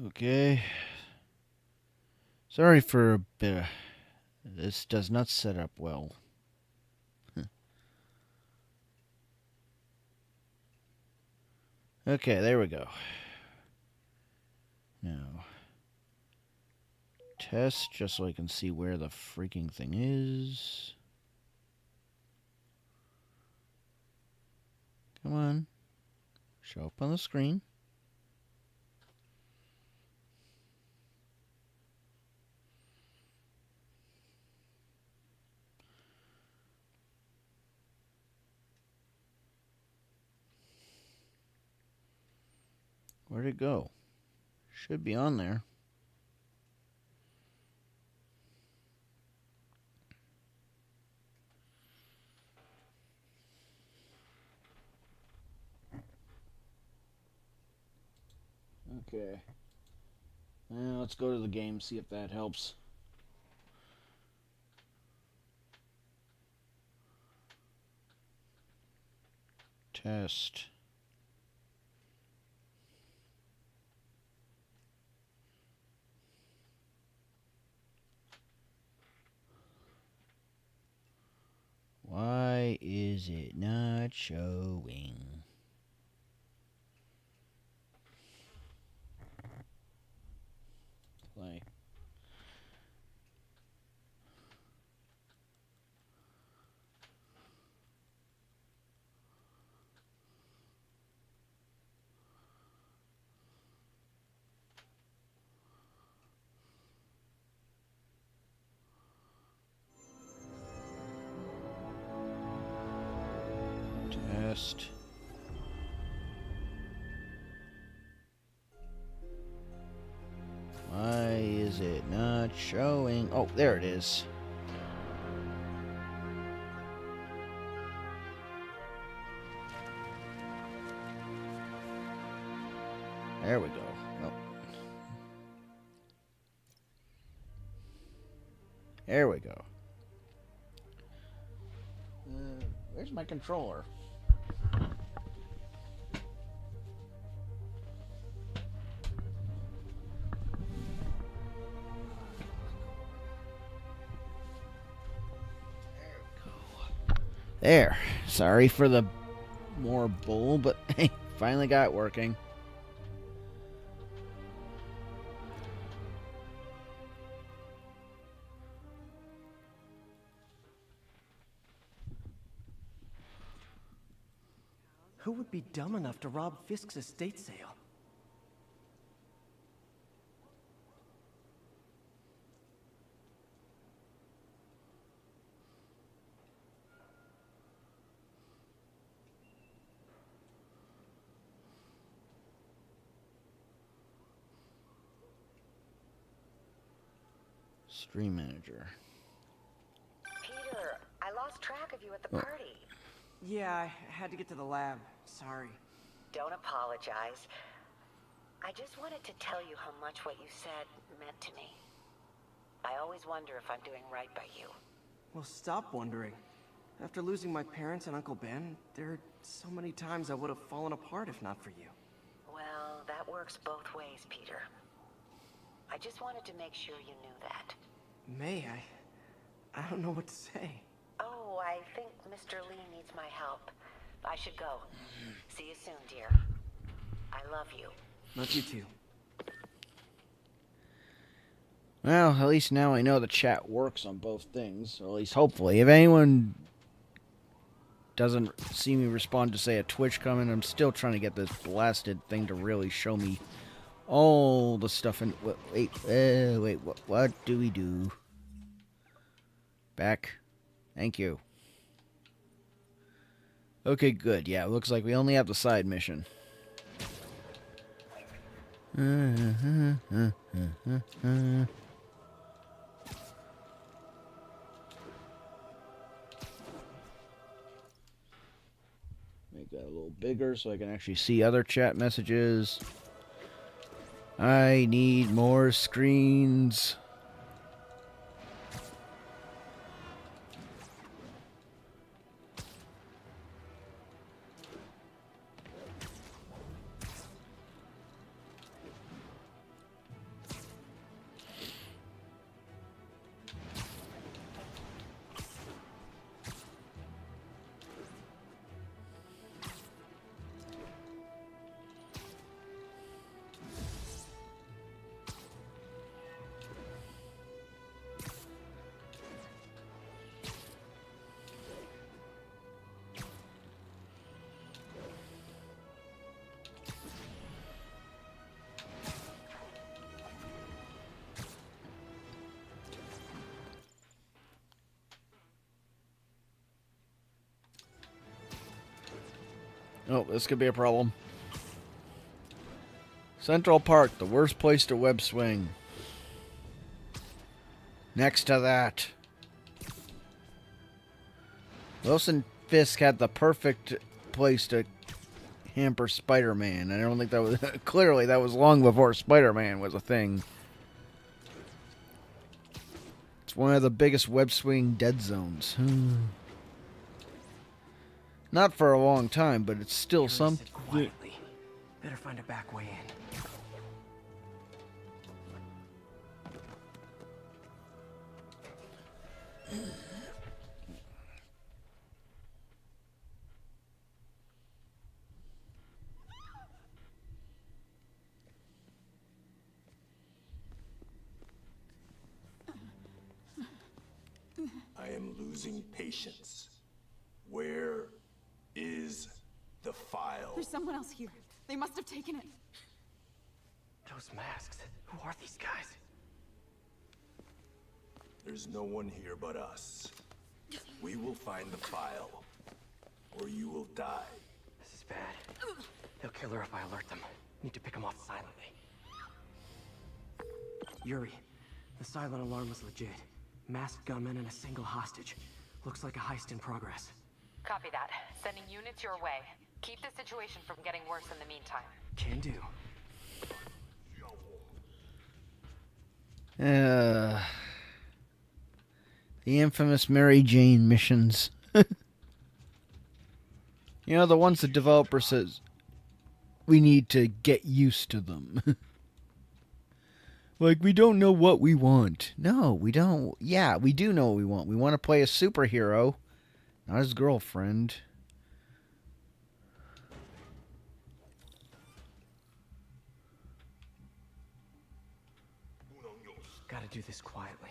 Okay. Sorry for a bit. This does not set up well. Okay, there we go. Now, test just so I can see where the freaking thing is. Come on. Show up on the screen. Where'd it go? Should be on there. Okay. Now let's go to the game, see if that helps. Test. Why is it not showing? Play. Test. Why is it not showing? Oh, there it is. There we go. Oh. There we go. Where's my controller? There. Sorry for the more bull, but hey, finally got it working. Who would be dumb enough to rob Fisk's estate sale? Stream manager. Peter, I lost track of you at the party. Yeah, I had to get to the lab. Sorry. Don't apologize. I just wanted to tell you how much what you said meant to me. I always wonder if I'm doing right by you. Well, stop wondering. After losing my parents and Uncle Ben, there are so many times I would have fallen apart if not for you. Well, that works both ways, Peter. I just wanted to make sure you knew that. May, I don't know what to say. Oh, I think Mr. Lee needs my help. I should go. See you soon, dear. I love you. Love you too. Well, at least now I know the chat works on both things, or at least hopefully. If anyone doesn't see me respond to, say, a Twitch comment, I'm still trying to get this blasted thing to really show me all the stuff in... Wait, what do we do? Back. Thank you. Okay, good. Yeah, it looks like we only have the side mission. Make that a little bigger so I can actually see other chat messages. I need more screens. Oh, this could be a problem. Central Park, the worst place to web swing. Next to that. Wilson Fisk had the perfect place to hamper Spider-Man. I don't think that was... Clearly, that was long before Spider-Man was a thing. It's one of the biggest web swing dead zones. Not for a long time, but it's still something. Quietly. Better find a back way in. I am losing patience. Where is the file? There's someone else here. They must have taken it. Those masks. Who are these guys? There's no one here but us. We will find the file, or you will die. This is bad. They'll kill her if I alert them. Need to pick them off silently. Yuri, the silent alarm was legit. Masked gunmen and a single hostage. Looks like a heist in progress. Copy that. Sending units your way. Keep the situation from getting worse in the meantime. Can do. The infamous Mary Jane missions. You know, the ones the developer says, we need to get used to them. Like, we don't know what we want. No, we don't. Yeah, we do know what we want. We want to play a superhero, not his girlfriend. Gotta do this quietly.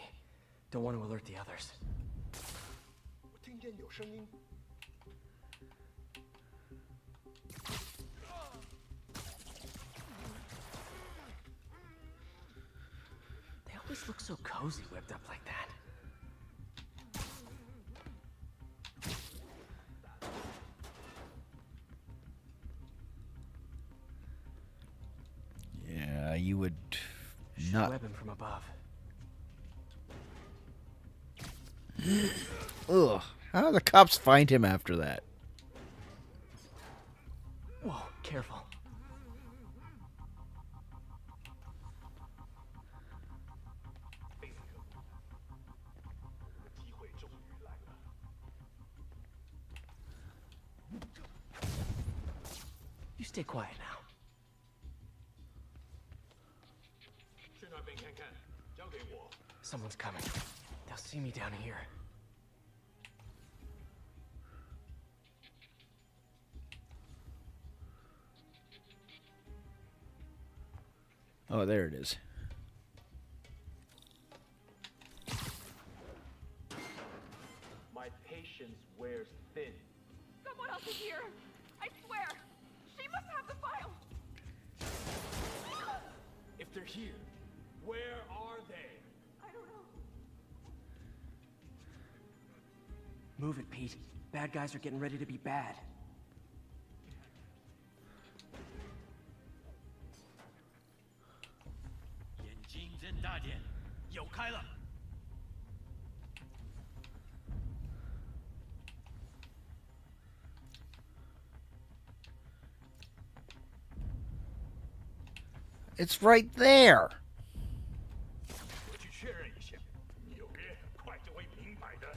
Don't want to alert the others. They always look so cozy whipped up like that. Yeah, you would Should not. web him from above. Ugh. How do the cops find him after that? Whoa, careful. You stay quiet now. Someone's coming. They'll see me down here. Oh, there it is. My patience wears thin. Someone else is here. I swear. She must have the file. If they're here, where are they? I don't know. Move it, Pete. Bad guys are getting ready to be bad. It's right there. 我去确认一下，有人很快就会明白的。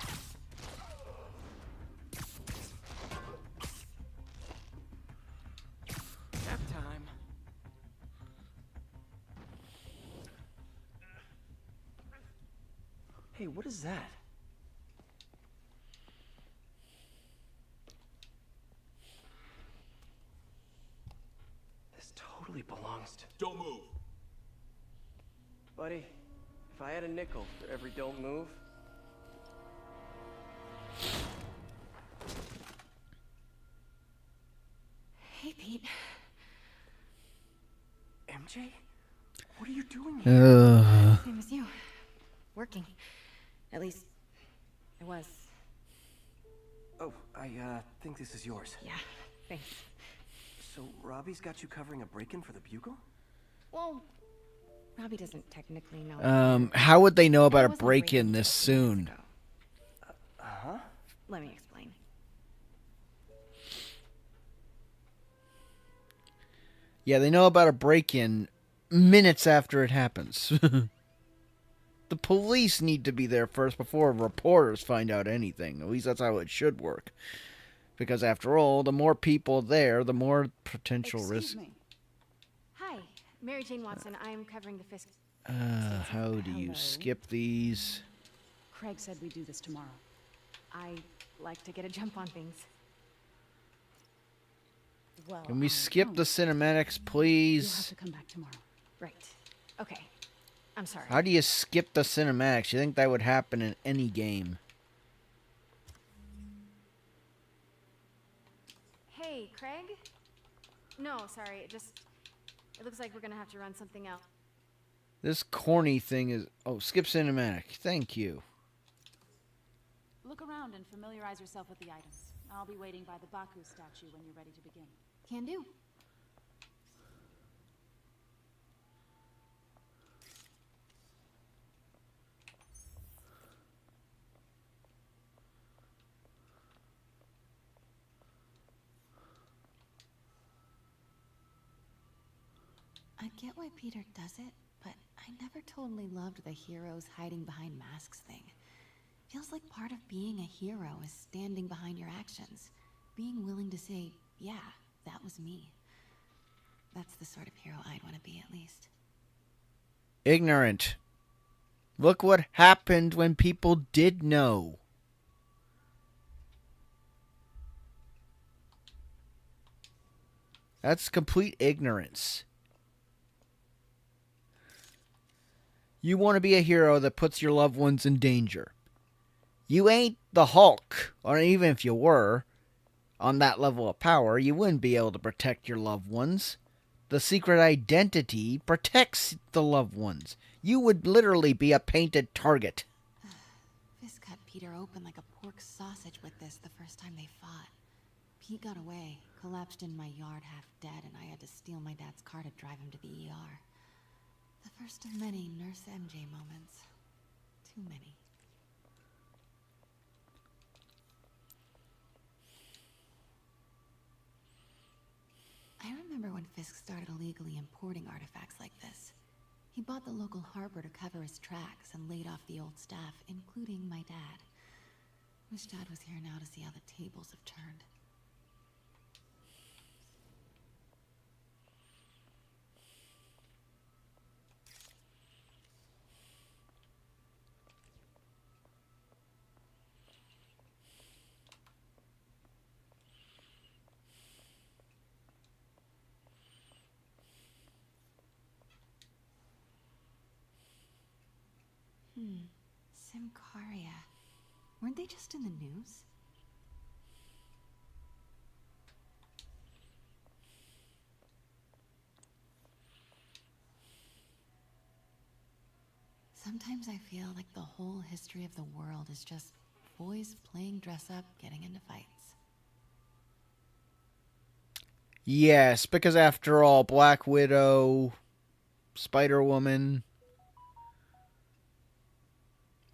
Nap time. Hey, what is that? This totally belongs to... Don't move. Buddy, if I had a nickel for every don't move... Hey, Pete. MJ? What are you doing here? Same as you. Working. At least, I was. Oh, I think this is yours. Yeah, thanks. So Robbie's got you covering a break-in for the Bugle? Well, Robbie doesn't technically know. How would they know about a It wasn't break-in break-in this 15 minutes soon? ago. Huh? Let me explain. Yeah, they know about a break-in minutes after it happens. The police need to be there first before reporters find out anything. At least that's how it should work. Because after all, the more people there, the more potential risk. Excuse me. Hi, Mary Jane Watson. I'm covering the Fisk. How do you Hello. skip these? Craig said we do this tomorrow. I like to get a jump on things. Well, Can we skip the cinematics, You'll have please? to come back tomorrow. right. Okay. I'm sorry. How do you skip the cinematics? You think that would happen in any game? Hey, Craig? No, sorry. It looks like we're gonna have to run something out. This corny thing is... Oh, skip cinematic. Thank you. Look around and familiarize yourself with the items. I'll be waiting by the Baku statue when you're ready to begin. Can do. I get why Peter does it, but I never totally loved the heroes hiding behind masks thing. Feels like part of being a hero is standing behind your actions. Being willing to say, yeah, that was me. That's the sort of hero I'd want to be, at least. Ignorant. Look what happened when people did know. That's complete ignorance. You want to be a hero that puts your loved ones in danger. You ain't the Hulk, or even if you were, on that level of power, you wouldn't be able to protect your loved ones. The secret identity protects the loved ones. You would literally be a painted target. Fisk cut Peter open like a pork sausage with this the first time they fought. Pete got away, collapsed in my yard half dead, and I had to steal my dad's car to drive him to the ER. The first of many Nurse MJ moments. Too many. I remember when Fisk started illegally importing artifacts like this. He bought the local harbor to cover his tracks and laid off the old staff, including my dad. Wish Dad was here now to see how the tables have turned. Simcaria. Weren't they just in the news? Sometimes I feel like the whole history of the world is just boys playing dress up, getting into fights. Yes, because after all, Black Widow, Spider-Woman...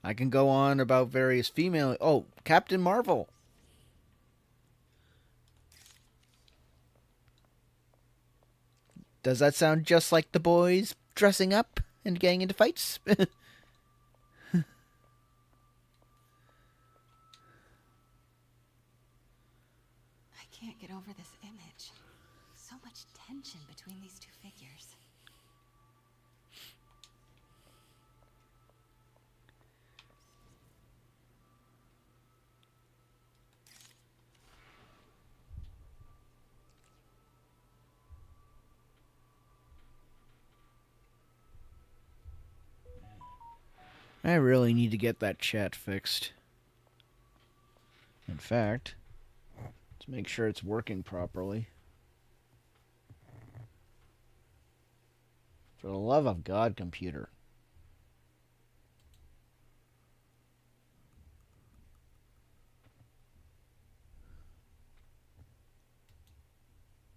I can go on about various female... Oh, Captain Marvel. Does that sound just like the boys dressing up and getting into fights? I can't get over this image. So much tension between these two figures. I really need to get that chat fixed. In fact, let's make sure it's working properly. For the love of God, computer.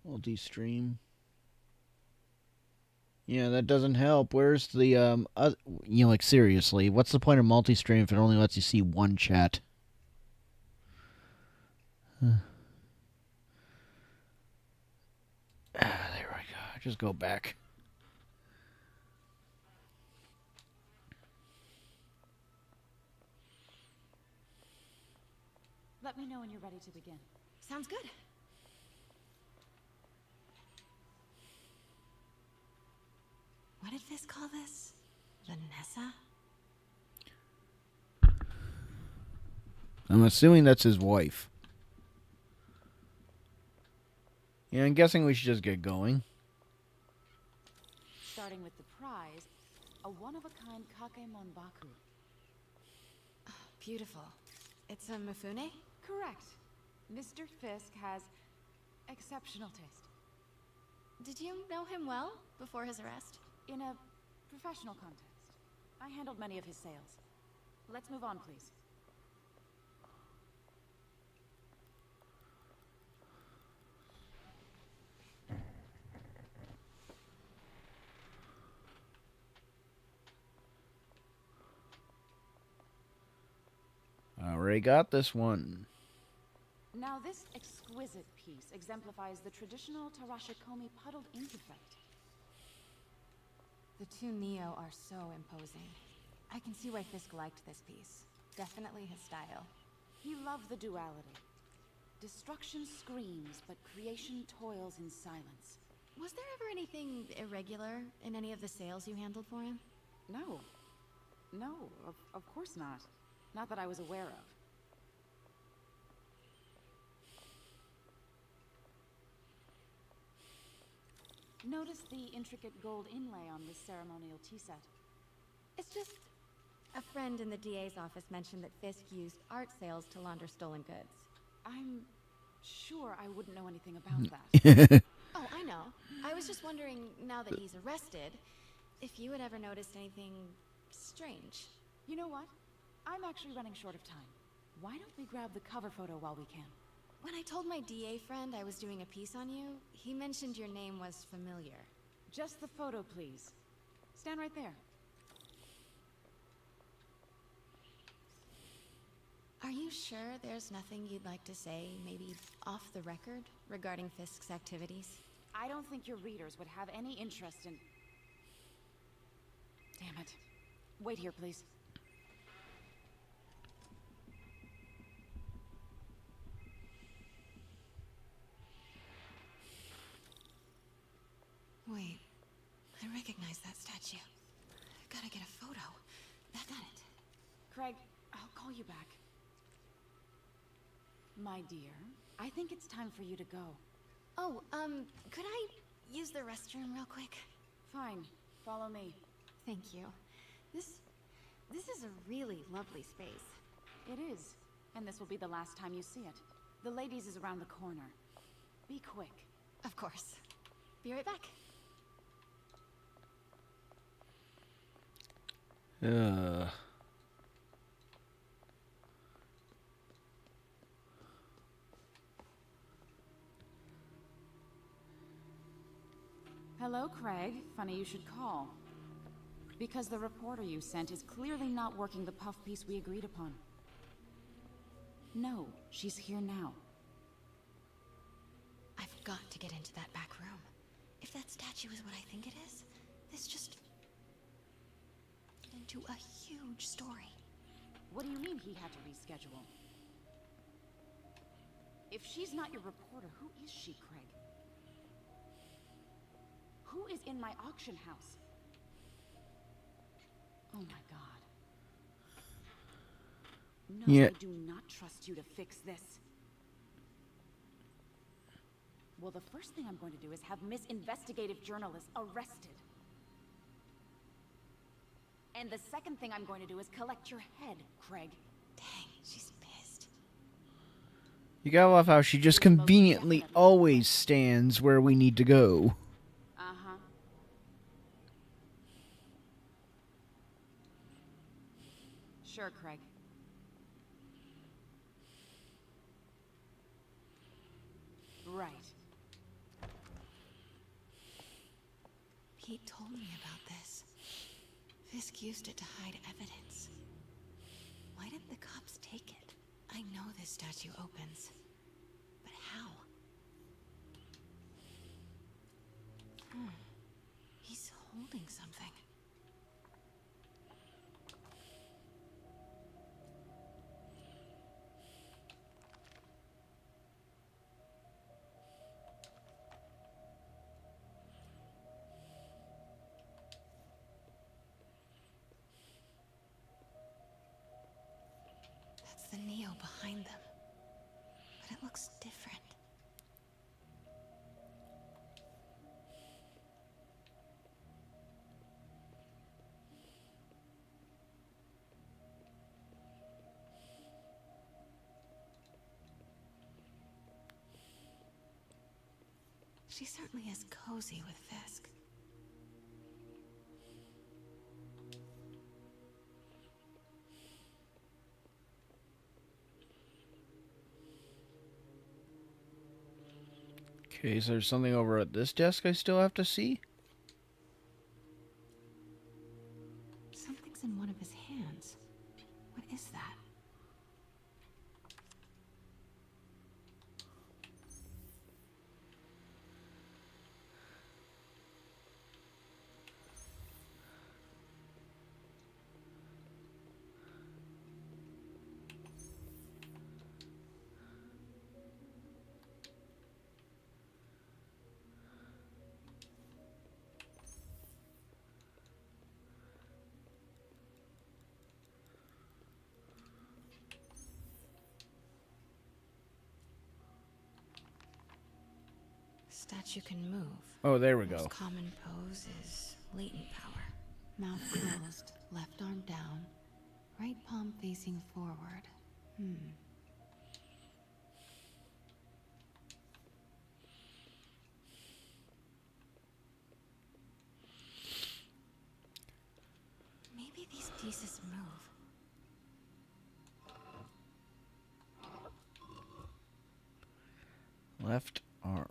Multi-stream. Yeah, that doesn't help. Where's the like seriously, what's the point of multi-stream if it only lets you see one chat? There we go. Just go back. Let me know when you're ready to begin. Sounds good. What did Fisk call this? Vanessa? I'm assuming that's his wife. Yeah, I'm guessing we should just get going. Starting with the prize, a one-of-a-kind Kakemon Baku. Oh, beautiful. It's a Mifune? Correct. Mr. Fisk has exceptional taste. Did you know him well before his arrest? In a professional context, I handled many of his sales. Let's move on, please. I already got this one. Now this exquisite piece exemplifies the traditional Tarashikomi puddled ink effect. The two Neo are so imposing. I can see why Fisk liked this piece. Definitely his style. He loved the duality. Destruction screams, but creation toils in silence. Was there ever anything irregular in any of the sales you handled for him? No. No, of course not. Not that I was aware of. Notice the intricate gold inlay on this ceremonial tea set. It's just... a friend in the DA's office mentioned that Fisk used art sales to launder stolen goods. I'm sure I wouldn't know anything about that. Oh, I know. I was just wondering, now that he's arrested, if you had ever noticed anything strange. You know what? I'm actually running short of time. Why don't we grab the cover photo while we can? When I told my DA friend I was doing a piece on you, he mentioned your name was familiar. Just the photo, please. Stand right there. Are you sure there's nothing you'd like to say, maybe off the record, regarding Fisk's activities? I don't think your readers would have any interest in... Damn it. Wait here, please. Wait, I recognize that statue. Gotta get a photo. Back at it. Craig, I'll call you back. My dear, I think it's time for you to go. Oh, could I use the restroom real quick? Fine. Follow me. Thank you. This is a really lovely space. It is. And this will be the last time you see it. The ladies is around the corner. Be quick. Of course. Be right back. Hello, Craig. Funny you should call. Because the reporter you sent is clearly not working the puff piece we agreed upon. No, she's here now. I've got to get into that back room. If that statue is what I think it is, this just... into a huge story. What do you mean he had to reschedule? If she's not your reporter, who is she, Craig? Who is in my auction house? Oh my god. No, Yeah. I do not trust you to fix this. Well, the first thing I'm going to do is have Miss Investigative Journalist arrested. And the second thing I'm going to do is collect your head, Craig. Dang, she's pissed. You gotta love how she just conveniently always stands where we need to go. Uh-huh. Sure, Craig. Right. Pete told me about this. Fisk used it to hide evidence. Why didn't the cops take it? I know this statue opens. But how? He's holding something. That's the Neo behind them. But it looks different. She certainly is cozy with Fisk. Okay, is there something over at this desk I still have to see? Something's in one of his hands. What is that? Statue can move. Oh, there we go. Most common pose is latent power. Mouth closed, left arm down, right palm facing forward. Maybe these pieces move. Left arm.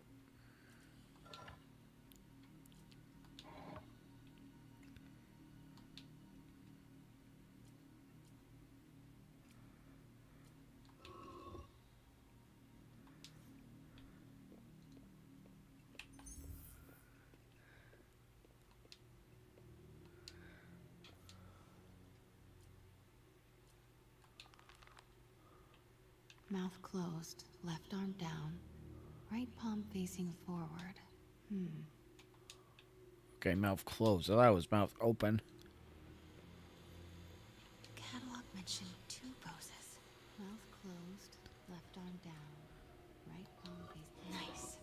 Mouth closed, left arm down, right palm facing forward. Okay, mouth closed. I thought it was mouth open. Catalog mentioned two poses. Mouth closed, left arm down, right palm facing. Nice.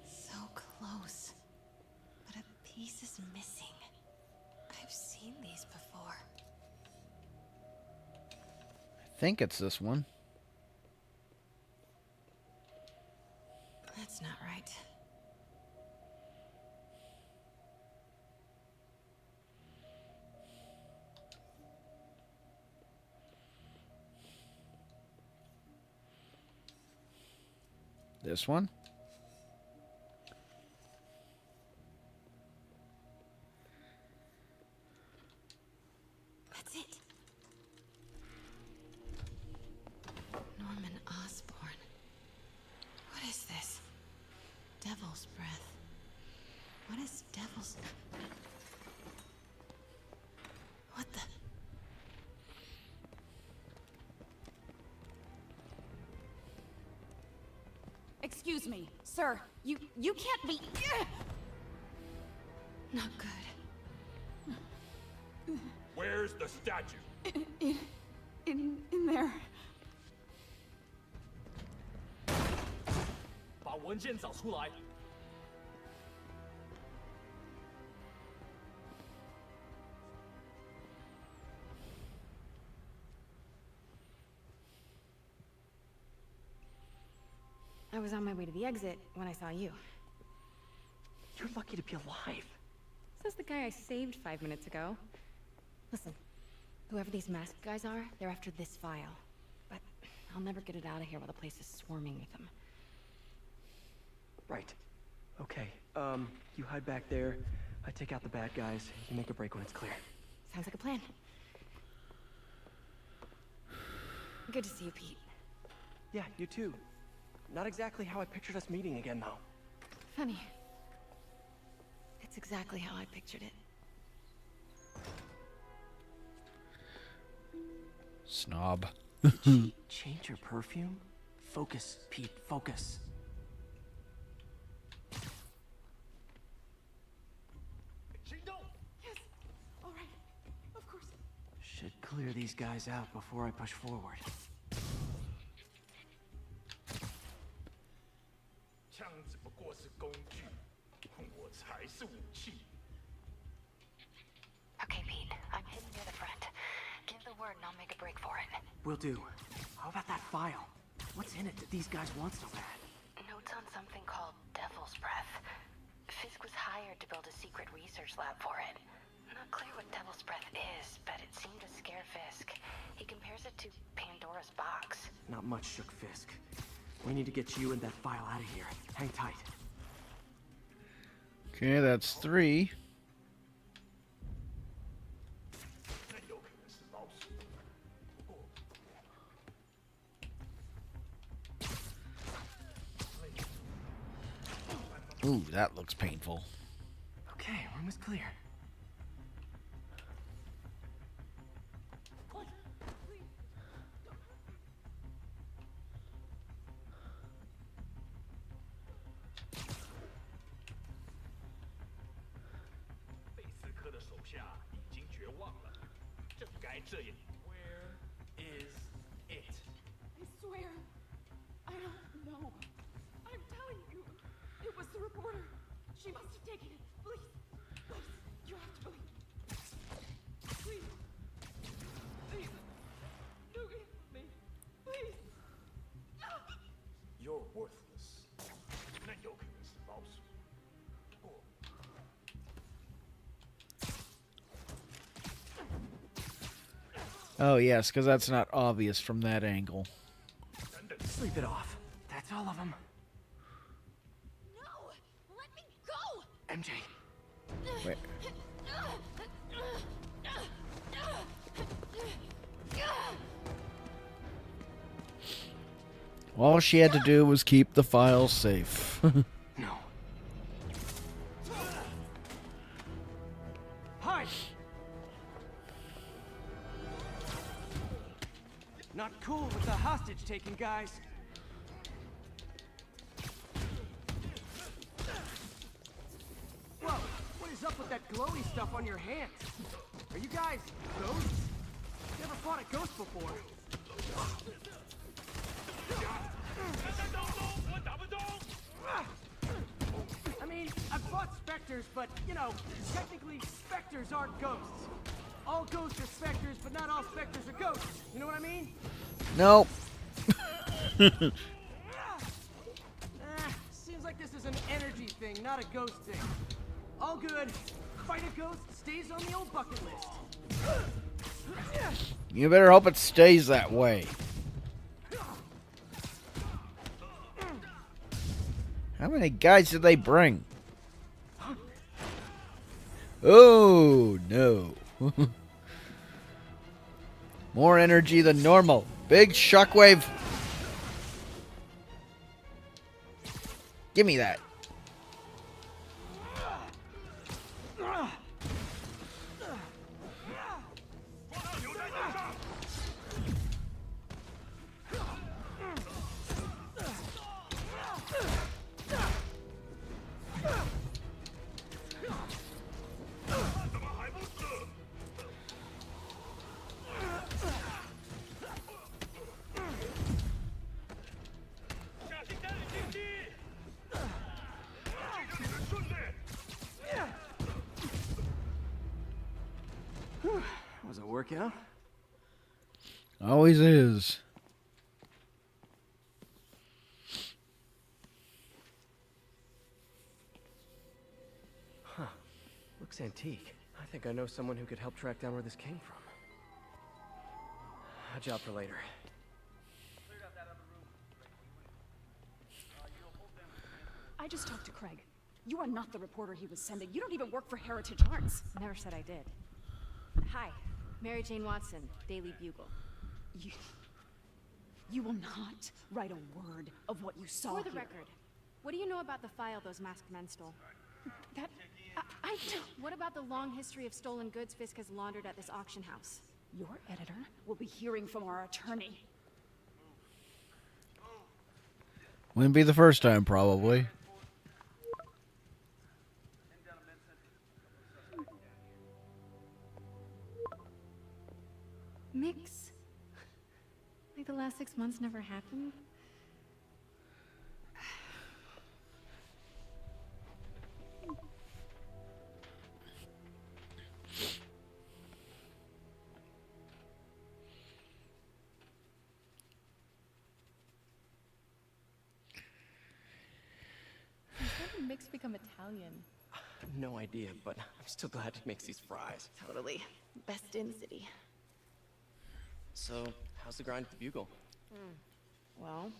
So close. But a piece is missing. I've seen these before. I think it's this one. That's not right. This one? That's it. Norman Osborn. What is this? Devil's breath. What is devil's... What the... Excuse me, sir. You can't be... Not good. Where's the statue? In there. 把文件找出来。 I was on my way to the exit when I saw you. You're lucky to be alive. Says the guy I saved 5 minutes ago. Listen, whoever these masked guys are, they're after this file. But I'll never get it out of here while the place is swarming with them. Right. Okay, you hide back there. I take out the bad guys. You make a break when it's clear. Sounds like a plan. Good to see you, Pete. Yeah, you too. Not exactly how I pictured us meeting again, though. Funny. It's exactly how I pictured it. Snob. Did she change her perfume? Focus, Pete, focus. Yes. All right. Of course. Should clear these guys out before I push forward. 枪只不过是工具，我才是武器。 Okay, Pete. I'm hidden near the front. Give the word and I'll make a break for it. Will do. How about that file? What's in it that these guys want so bad? Notes on something called Devil's Breath. Fisk was hired to build a secret research lab for it. Not clear what Devil's Breath is, but it seemed to scare Fisk. He compares it to Pandora's box. Not much shook Fisk. We need to get you and that file out of here. Hang tight. Okay, that's 3. 那有可能是老鼠，不过 Ooh, that looks painful. Okay, room is clear. Where is it? I swear. I don't know. I'm telling you. It was the reporter. She must have taken it. Please. Please. You have to believe. Please. Please. Do it for me. Please. You're worthless. 那有可能是老鼠，不过 Oh, yes, because that's not obvious from that angle. Sleep it off. That's all of them. No! Let me go! MJ. Wait. All she had to do was keep the file safe. No. Hide! Not cool with the hostage taking, guys. Whoa, what is up with that glowy stuff on your hands? Are you guys ghosts? Never fought a ghost before. I mean, I've fought specters, but, you know, technically specters aren't ghosts. All ghosts are specters, but not all specters are ghosts. You know what I mean? Nope. Seems like this is an energy thing, not a ghost thing. All good. Fight a ghost stays on the old bucket list. You better hope it stays that way. How many guys did they bring? Oh, no. More energy than normal. Big shockwave. Give me that. Was it a workout? Always is. Huh. Looks antique. I think I know someone who could help track down where this came from. A job for later. I just talked to Craig. You are not the reporter he was sending. You don't even work for Heritage Arts. Never said I did. Hi, Mary Jane Watson, Daily Bugle. You will not write a word of what you saw For the here. record, what do you know about the file those masked men stole? That... I don't... What about the long history of stolen goods Fisk has laundered at this auction house? Your editor will be hearing from our attorney. Wouldn't be the first time, probably. Mix? Like the last 6 months never happened? When did Mix become Italian? No idea, but I'm still glad he makes these fries. Totally. Best in the city. So, how's the grind at the Bugle? Well,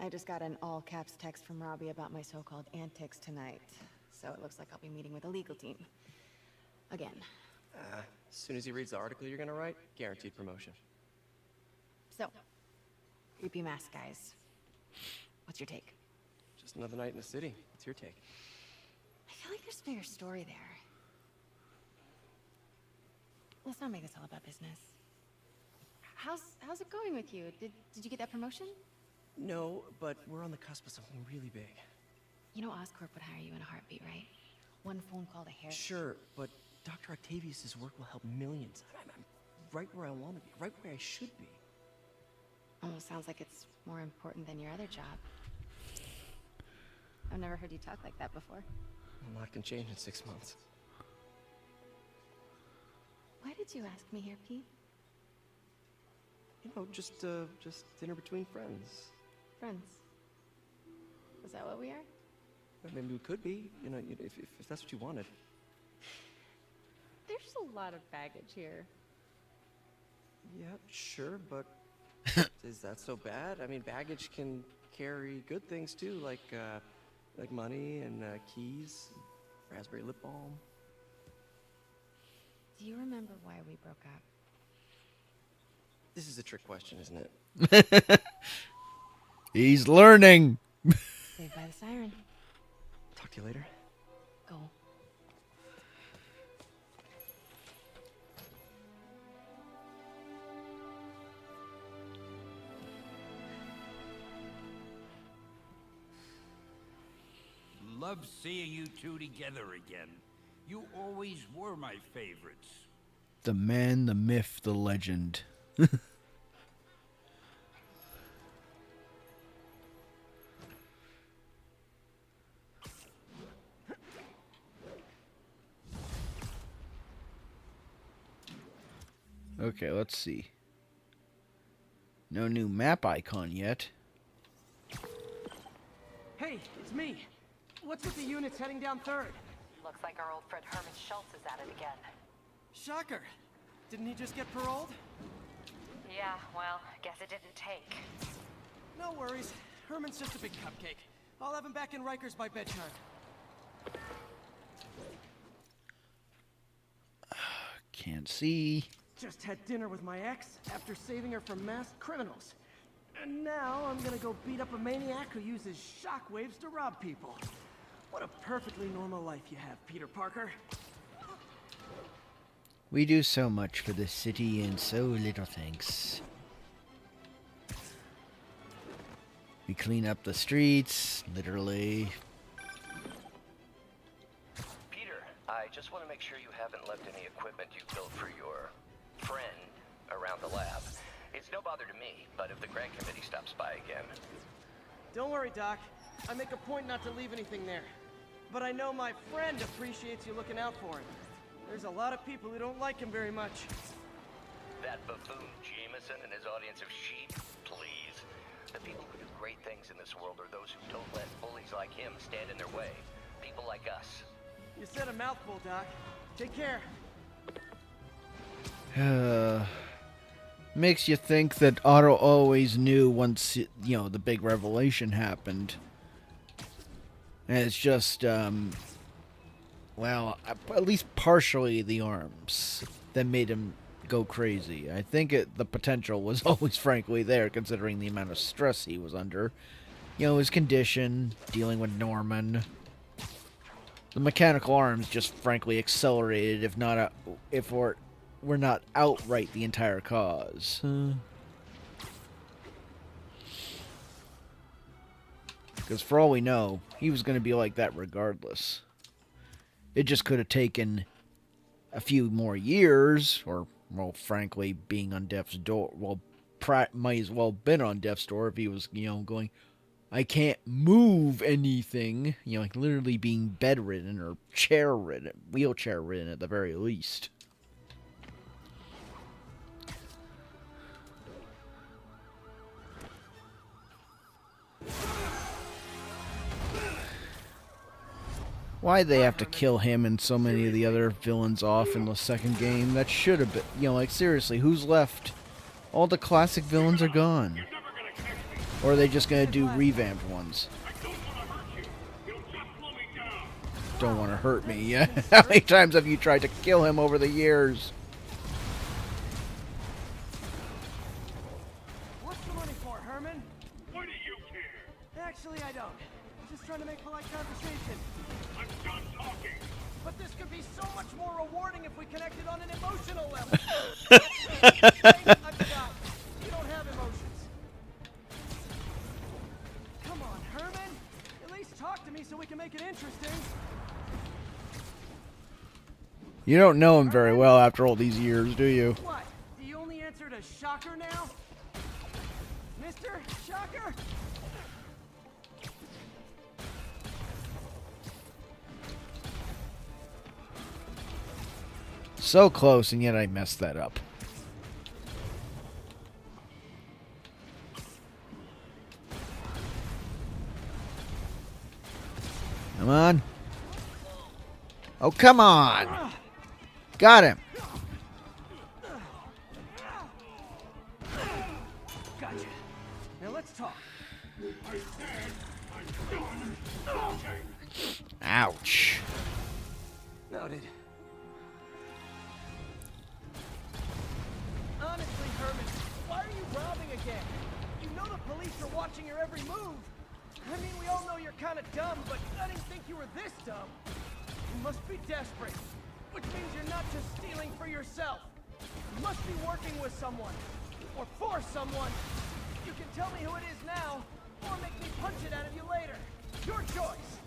I just got an all-caps text from Robbie about my so-called antics tonight. So it looks like I'll be meeting with the legal team. Again. As soon as he reads the article you're gonna write, guaranteed promotion. So, creepy mask guys. What's your take? Just another night in the city. What's your take? I feel like there's a bigger story there. Let's not make this all about business. How's it going with you? Did you get that promotion? No, but we're on the cusp of something really big. You know Oscorp would hire you in a heartbeat, right? One phone call to Harry. Sure, but Dr. Octavius's work will help millions. I'm right where I want to be, right where I should be. Almost sounds like it's more important than your other job. I've never heard you talk like that before. A lot can change in 6 months. Why did you ask me here, Pete? You know, just dinner between friends. Friends. Is that what we are? Maybe we could be, you know, if that's what you wanted. There's a lot of baggage here. Yeah, sure, but is that so bad? I mean, baggage can carry good things too, like money and keys, raspberry lip balm. Do you remember why we broke up? This is a trick question, isn't it? He's learning. Saved by the siren. Talk to you later. Go. Love seeing you two together again. You always were my favorites. The man, the myth, the legend. Okay, let's see. No new map icon yet. Hey, it's me. What's with the units heading down 3rd? Looks like our old friend Herman Schultz is at it again. Shocker. Didn't he just get paroled? Yeah, well, guess it didn't take. No worries. Herman's just a big cupcake. I'll have him back in Rikers by bedtime. Can't see. Just had dinner with my ex after saving her from masked criminals. And now I'm gonna go beat up a maniac who uses shockwaves to rob people. What a perfectly normal life you have, Peter Parker. We do so much for the city and so little thanks. We clean up the streets, literally. Peter, I just want to make sure you haven't left any equipment you built for your friend around the lab. It's no bother to me, but if the grant committee stops by again... Don't worry, Doc. I make a point not to leave anything there. But I know my friend appreciates you looking out for him. There's a lot of people who don't like him very much. That buffoon Jameson and his audience of sheep? Please. The people who do great things in this world are those who don't let bullies like him stand in their way. People like us. You said a mouthful, Doc. Take care. Makes you think that Otto always knew once, the big revelation happened. And it's just, well, at least partially the arms that made him go crazy. I think the potential was always, frankly, there, considering the amount of stress he was under. You know, his condition, dealing with Norman. The mechanical arms just, frankly, accelerated, if we're not outright the entire cause. Because for all we know, he was going to be like that regardless. It just could have taken a few more years, or, well, frankly, being on death's door. Well, might as well have been on death's door if he was, you know, going, I can't move anything. You know, like literally being bedridden or chair-ridden, wheelchair-ridden at the very least. Why'd they have to kill him and so many of the other villains off in the second game? That should have been, you know, like seriously, who's left? All the classic villains are gone. Or are they just gonna do revamped ones? Don't want to hurt me, yeah? How many times have you tried to kill him over the years? What's the money for, Herman? Why do you care? Actually, I don't. Just trying to make polite conversation. I'm done talking. But this could be so much more rewarding if we connected on an emotional level. I forgot. You don't have emotions. Come on, Herman. At least talk to me so we can make it interesting. You don't know him very well after all these years, do you? What? Do you only answer to Shocker now? Mr. Shocker? So close, and yet I messed that up. Come on. Oh, come on. Got him. Gotcha. Now let's talk. Ouch. Noted. Honestly, Herman, why are you robbing again? You know the police are watching your every move. I mean, we all know you're kind of dumb, but I didn't think you were this dumb. You must be desperate, which means you're not just stealing for yourself. You must be working with someone, or for someone. You can tell me who it is now, or make me punch it out of you later. Your choice.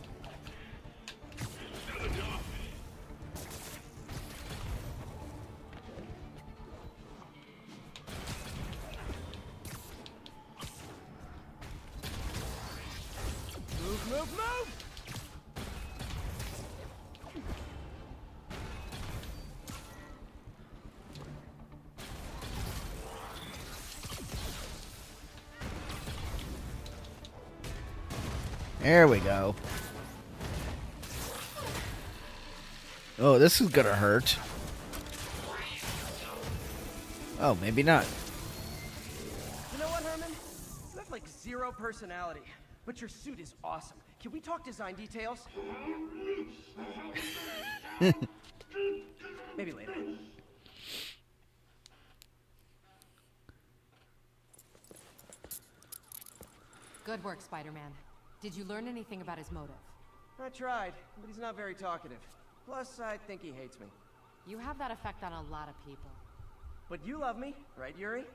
Move, move, move! There we go. Oh, this is gonna hurt. Oh, maybe not. You know what, Herman? You have like zero personality, but your suit is awesome. Can we talk design details? Maybe later. Good work, Spider-Man. Did you learn anything about his motive? I tried, but he's not very talkative. Plus, I think he hates me. You have that effect on a lot of people. But you love me, right, Yuri?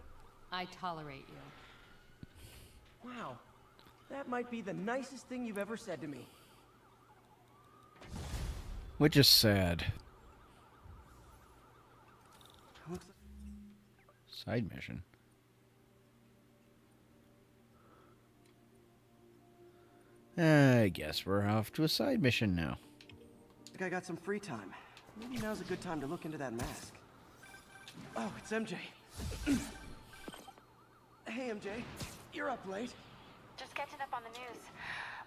I tolerate you. Wow. That might be the nicest thing you've ever said to me. Which is sad. Side mission. I guess we're off to a side mission now. Think I got some free time. Maybe now's a good time to look into that mask. Oh, it's MJ. Hey, MJ. You're up late. Just catching up on the news.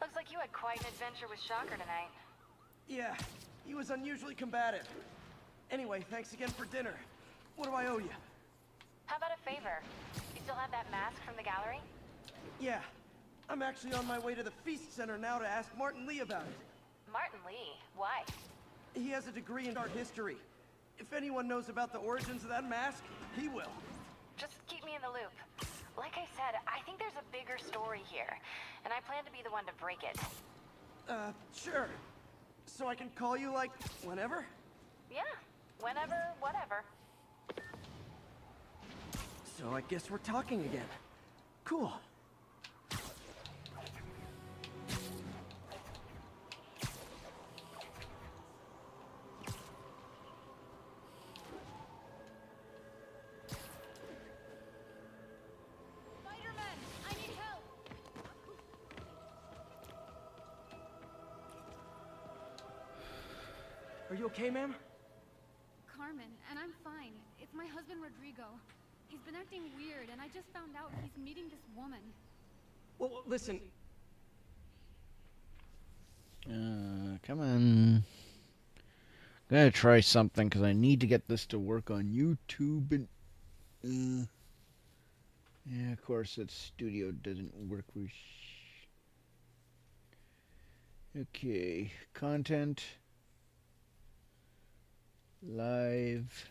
Looks like you had quite an adventure with Shocker tonight. Yeah, he was unusually combative. Anyway, thanks again for dinner. What do I owe you? How about a favor? You still have that mask from the gallery? Yeah. I'm actually on my way to the Feast Center now to ask Martin Lee about it. Martin Lee? Why? He has a degree in art history. If anyone knows about the origins of that mask, he will. Just keep me in the loop. Like I said, I think there's a bigger story here, and I plan to be the one to break it. Sure. So I can call you, like, whenever? Yeah, whenever, whatever. So I guess we're talking again. Cool. Spider-Man, I need help. Are you okay, ma'am? Carmen, and I'm fine. It's my husband, Rodrigo. He's been acting weird, and I just found out he's meeting this woman. Well, listen. Come on. Gotta try something because I need to get this to work on YouTube. And yeah, of course, that studio doesn't work with. Okay, content, live.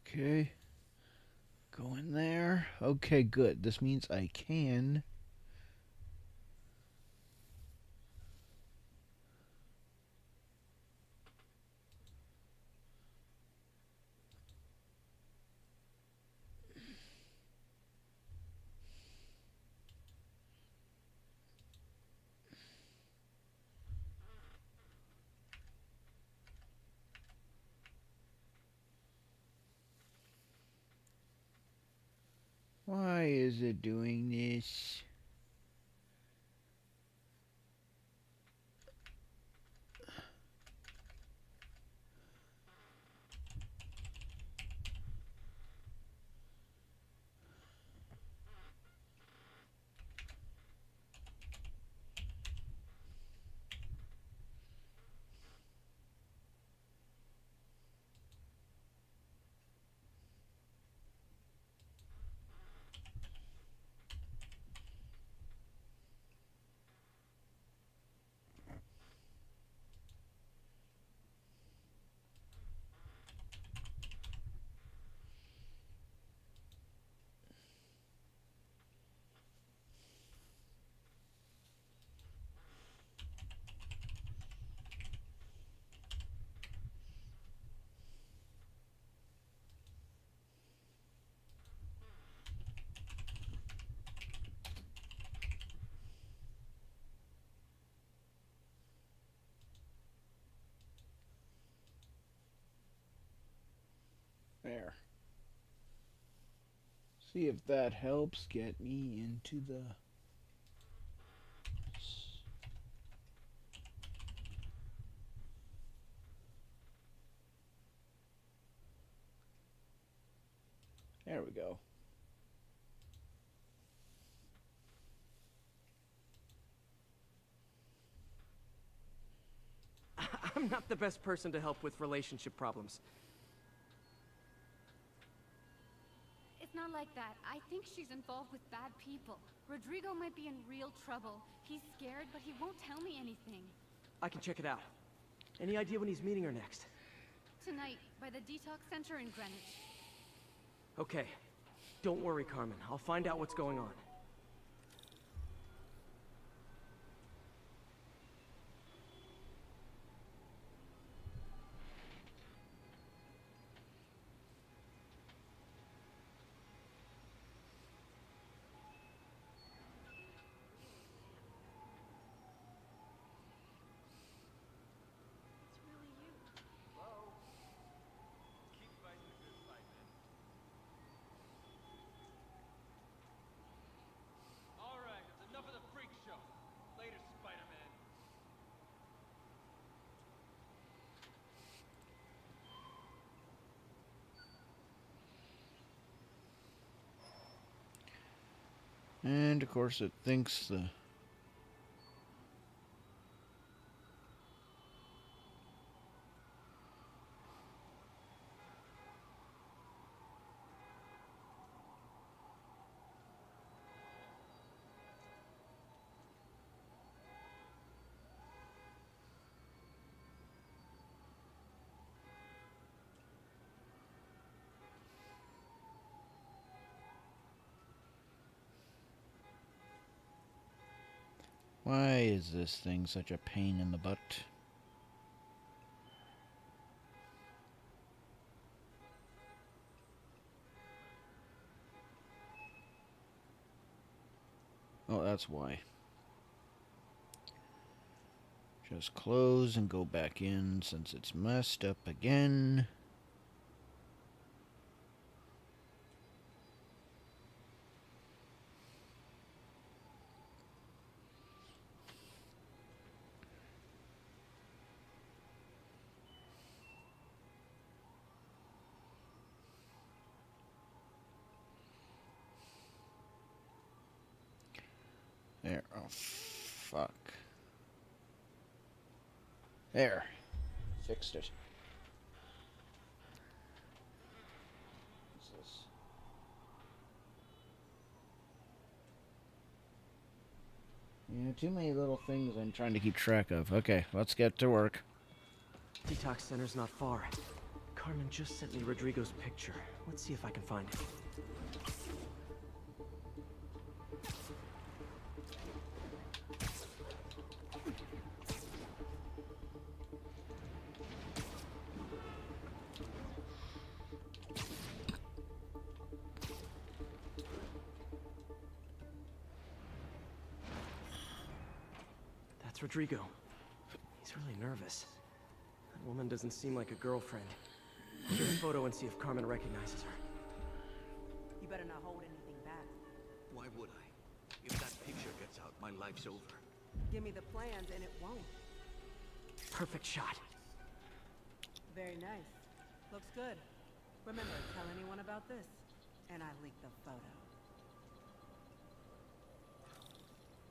Okay, go in there. Okay, good. This means I can. Why is it doing this? There. See if that helps get me into the... There we go. I'm not the best person to help with relationship problems. It's not like that. I think she's involved with bad people. Rodrigo might be in real trouble. He's scared, but he won't tell me anything. I can check it out. Any idea when he's meeting her next? Tonight, by the detox center in Greenwich. Okay. Don't worry, Carmen. I'll find out what's going on. And of course it thinks the... Why is this thing such a pain in the butt? Oh, that's why. Just close and go back in since it's messed up again. There. Oh, fuck. There. Fixed it. What's this? Yeah, too many little things I'm trying to keep track of. Okay, let's get to work. Detox center's not far. Carmen just sent me Rodrigo's picture. Let's see if I can find it. That's Rodrigo. He's really nervous. That woman doesn't seem like a girlfriend. Get a photo and see if Carmen recognizes her. You better not hold anything back. Why would I? If that picture gets out, my life's over. Give me the plans and it won't. Perfect shot. Very nice. Looks good. Remember, tell anyone about this. And I leaked the photo.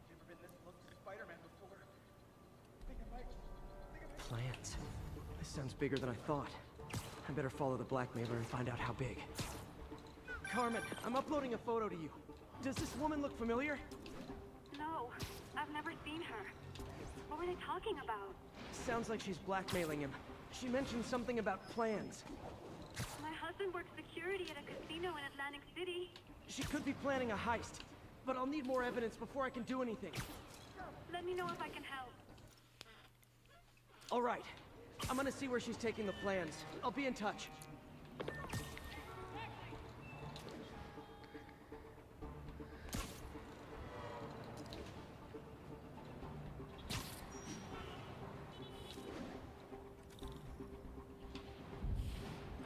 Never been this close to Spider-Man before. Plans. This sounds bigger than I thought. I better follow the blackmailer and find out how big. Carmen, I'm uploading a photo to you. Does this woman look familiar? No, I've never seen her. What were they talking about? Sounds like she's blackmailing him. She mentioned something about plans. My husband works security at a casino in Atlantic City. She could be planning a heist, but I'll need more evidence before I can do anything. Let me know if I can help. All right. I'm gonna see where she's taking the plans. I'll be in touch.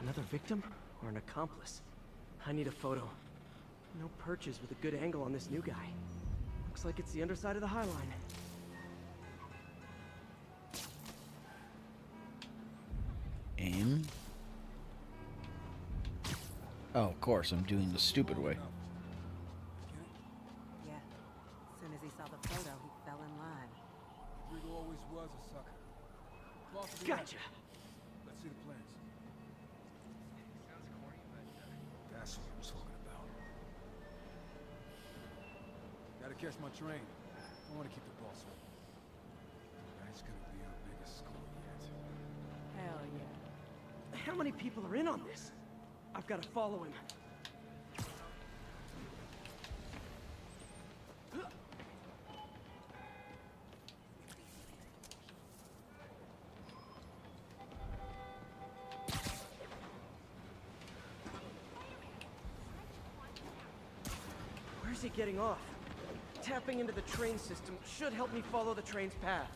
Another victim or an accomplice? I need a photo. No perches with a good angle on this new guy. Looks like it's the underside of the High Line. Aim. Oh, of course, I'm doing the stupid way. Yeah. As soon as he saw the photo, he fell in line. Rodrigo always was a sucker. Gotcha. Let's see the plans. That's what I'm talking about. Gotta catch my train. I want to keep the boss up. That's gonna be our biggest score yet. Hell yeah. How many people are in on this? I've got to follow him. Where's he getting off? Tapping into the train system should help me follow the train's path.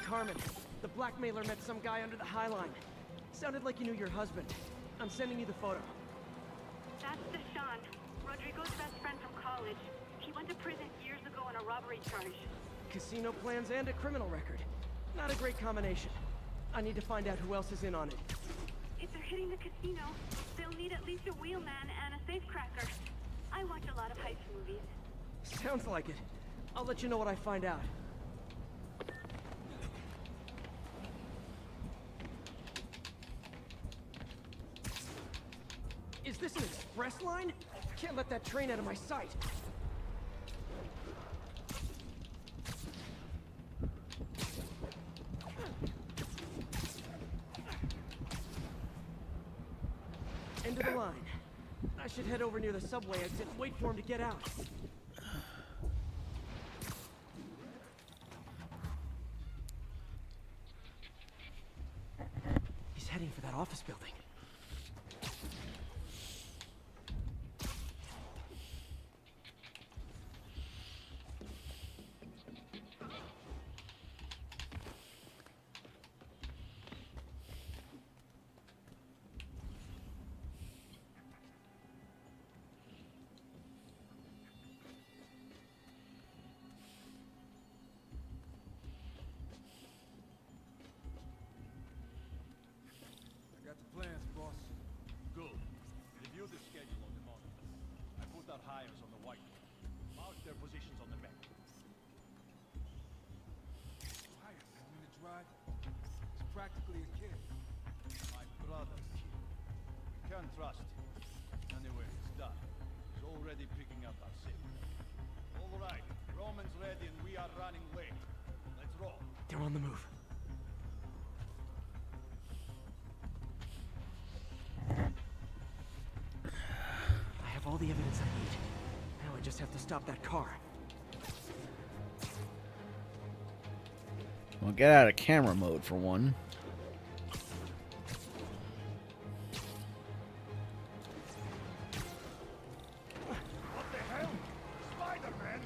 Carmen, the blackmailer met some guy under the High Line. Sounded like he knew your husband. I'm sending you the photo. That's Deshaun, Rodrigo's best friend from college. He went to prison years ago on a robbery charge. Casino plans and a criminal record. Not a great combination. I need to find out who else is in on it. If they're hitting the casino, they'll need at least a wheelman and a safecracker. I watch a lot of heist movies. Sounds like it. I'll let you know what I find out. Is this an express line? Can't let that train out of my sight. End of the line. I should head over near the subway exit and wait for him to get out. He's heading for that office building. I got the plans, boss. Good. Review the schedule on the monitor. I put out hires on the whiteboard. Mark their positions on the map. Hire, 10-minute drive. It's practically a kid. My brother's kid. Can't trust him. Anyway, it's done. He's already picking up our signal. All right, Roman's ready and we are running late. Let's roll. They're on the move. I have all the evidence I need. Now I just have to stop that car. Well, get out of camera mode for one. What the hell? Spider-Man?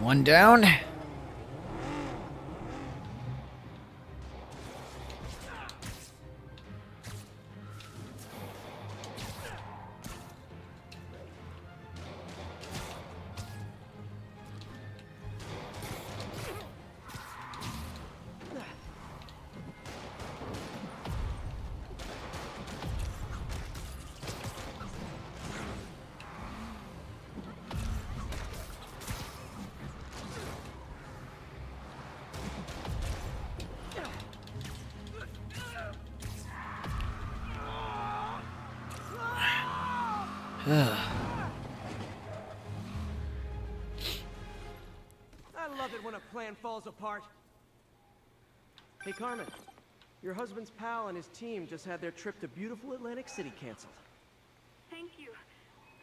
One down. I love it when a plan falls apart. Hey, Carmen. Your husband's pal and his team just had their trip to beautiful Atlantic City canceled. Thank you.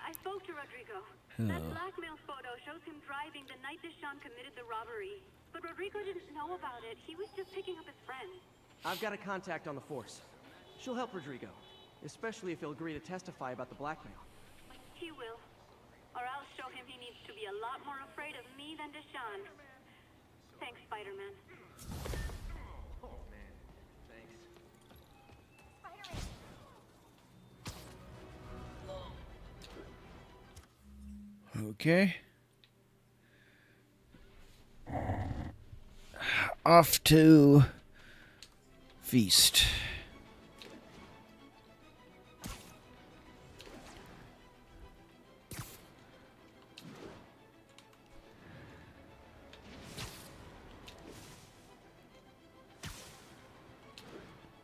I spoke to Rodrigo. Huh. That blackmail photo shows him driving the night Deshaun committed the robbery. But Rodrigo didn't know about it. He was just picking up his friend. I've got a contact on the force. She'll help Rodrigo, especially if he'll agree to testify about the blackmail. He will. Or I'll show him he needs to be a lot more afraid of me than Deshaun. Thanks, Spider-Man. Oh, man. Thanks. Okay. Off to feast.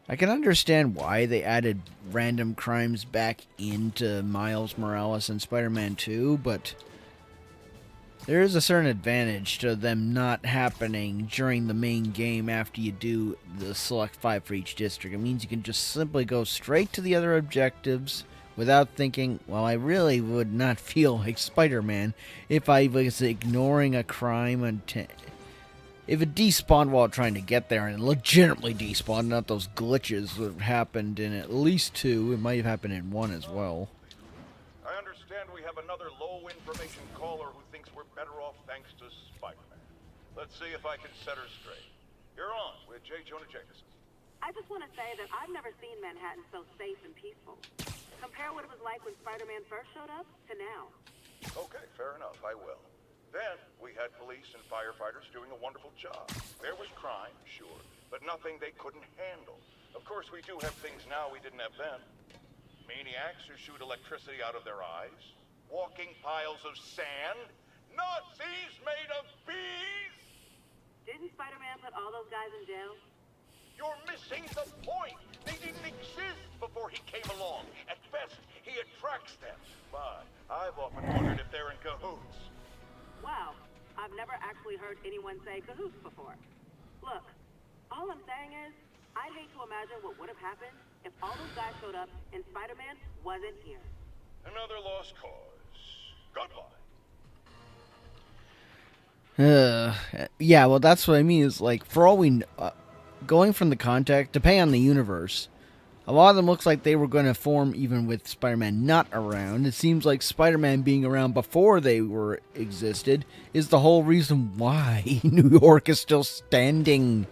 I can understand why they added random crimes back into Miles Morales and Spider-Man 2, but there is a certain advantage to them not happening during the main game after you do the select 5 for each district. It means you can just simply go straight to the other objectives without thinking, well, I really would not feel like Spider-Man if I was ignoring a crime and if it despawned while trying to get there, and it legitimately despawned, not those glitches that happened in at least 2, it might have happened in 1 as well. I understand And we have another low-information caller who thinks we're better off thanks to Spider-Man. Let's see if I can set her straight. You're on with J. Jonah Jameson. I just want to say that I've never seen Manhattan so safe and peaceful. Compare what it was like when Spider-Man first showed up to now. Okay, fair enough, I will. Then, we had police and firefighters doing a wonderful job. There was crime, sure, but nothing they couldn't handle. Of course, we do have things now we didn't have then. Maniacs who shoot electricity out of their eyes. Walking piles of sand. Nazis made of bees! Didn't Spider-Man put all those guys in jail? You're missing the point! They didn't exist before he came along. At best, he attracts them. But I've often wondered if they're in cahoots. Wow, I've never actually heard anyone say cahoots before. Look, all I'm saying is, I'd hate to imagine what would have happened if all those guys showed up and Spider-Man wasn't here. Another lost cause. Goodbye. Yeah, well, that's what I mean. Is like, for all we going from the context, depending on the universe, a lot of them looks like they were going to form even with Spider-Man not around. It seems like Spider-Man being around before they were existed is the whole reason why New York is still standing.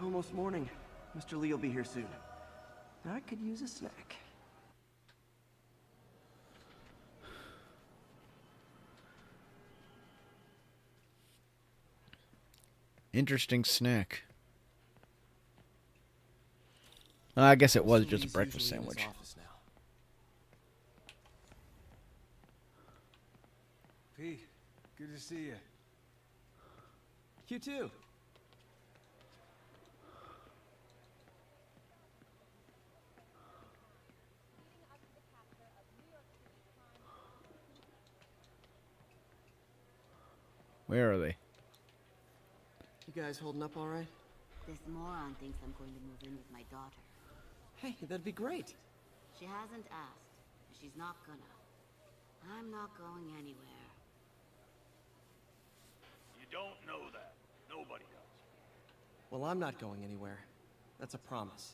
Almost morning. Mr. Lee will be here soon. I could use a snack. Interesting snack. I guess it was just a breakfast sandwich. Pete, good to see you. You too. Where are they? You guys holding up all right? This moron thinks I'm going to move in with my daughter. Hey, that'd be great. She hasn't asked. She's not gonna. I'm not going anywhere. You don't know that. Nobody does. Well, I'm not going anywhere. That's a promise.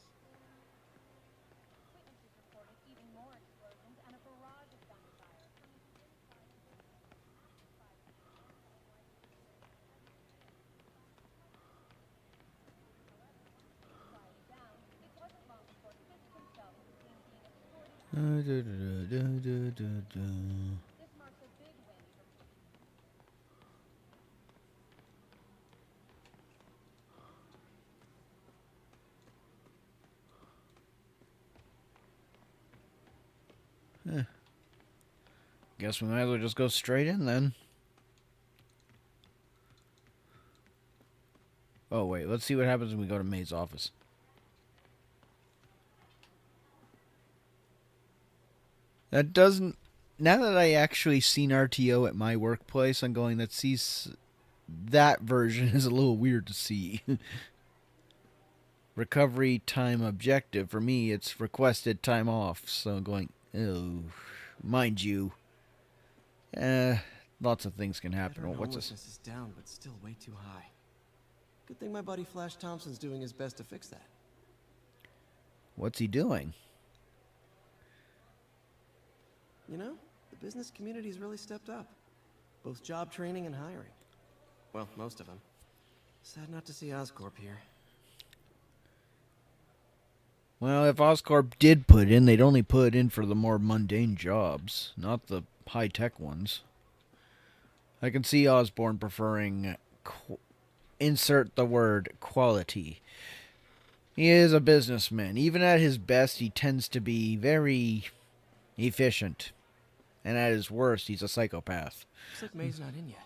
Guess we might as well just go straight in then. Oh wait, let's see what happens when we go to May's office. That doesn't... Now that I actually seen RTO at my workplace, I'm going, that version is a little weird to see. Recovery time objective. For me, it's requested time off. So I'm going, oh, mind you. Lots of things can happen. Oh, what's this? Homelessness is down, but still way too high. Good thing my buddy Flash Thompson's doing his best to fix that. What's he doing? You know, the business community's really stepped up. Both job training and hiring. Well, most of them. Sad not to see Oscorp here. Well, if Oscorp did put in, they'd only put in for the more mundane jobs, not the high-tech ones. I can see Osborn preferring... insert the word quality. He is a businessman. Even at his best, he tends to be very efficient. And at his worst, he's a psychopath. Looks like May's not in yet.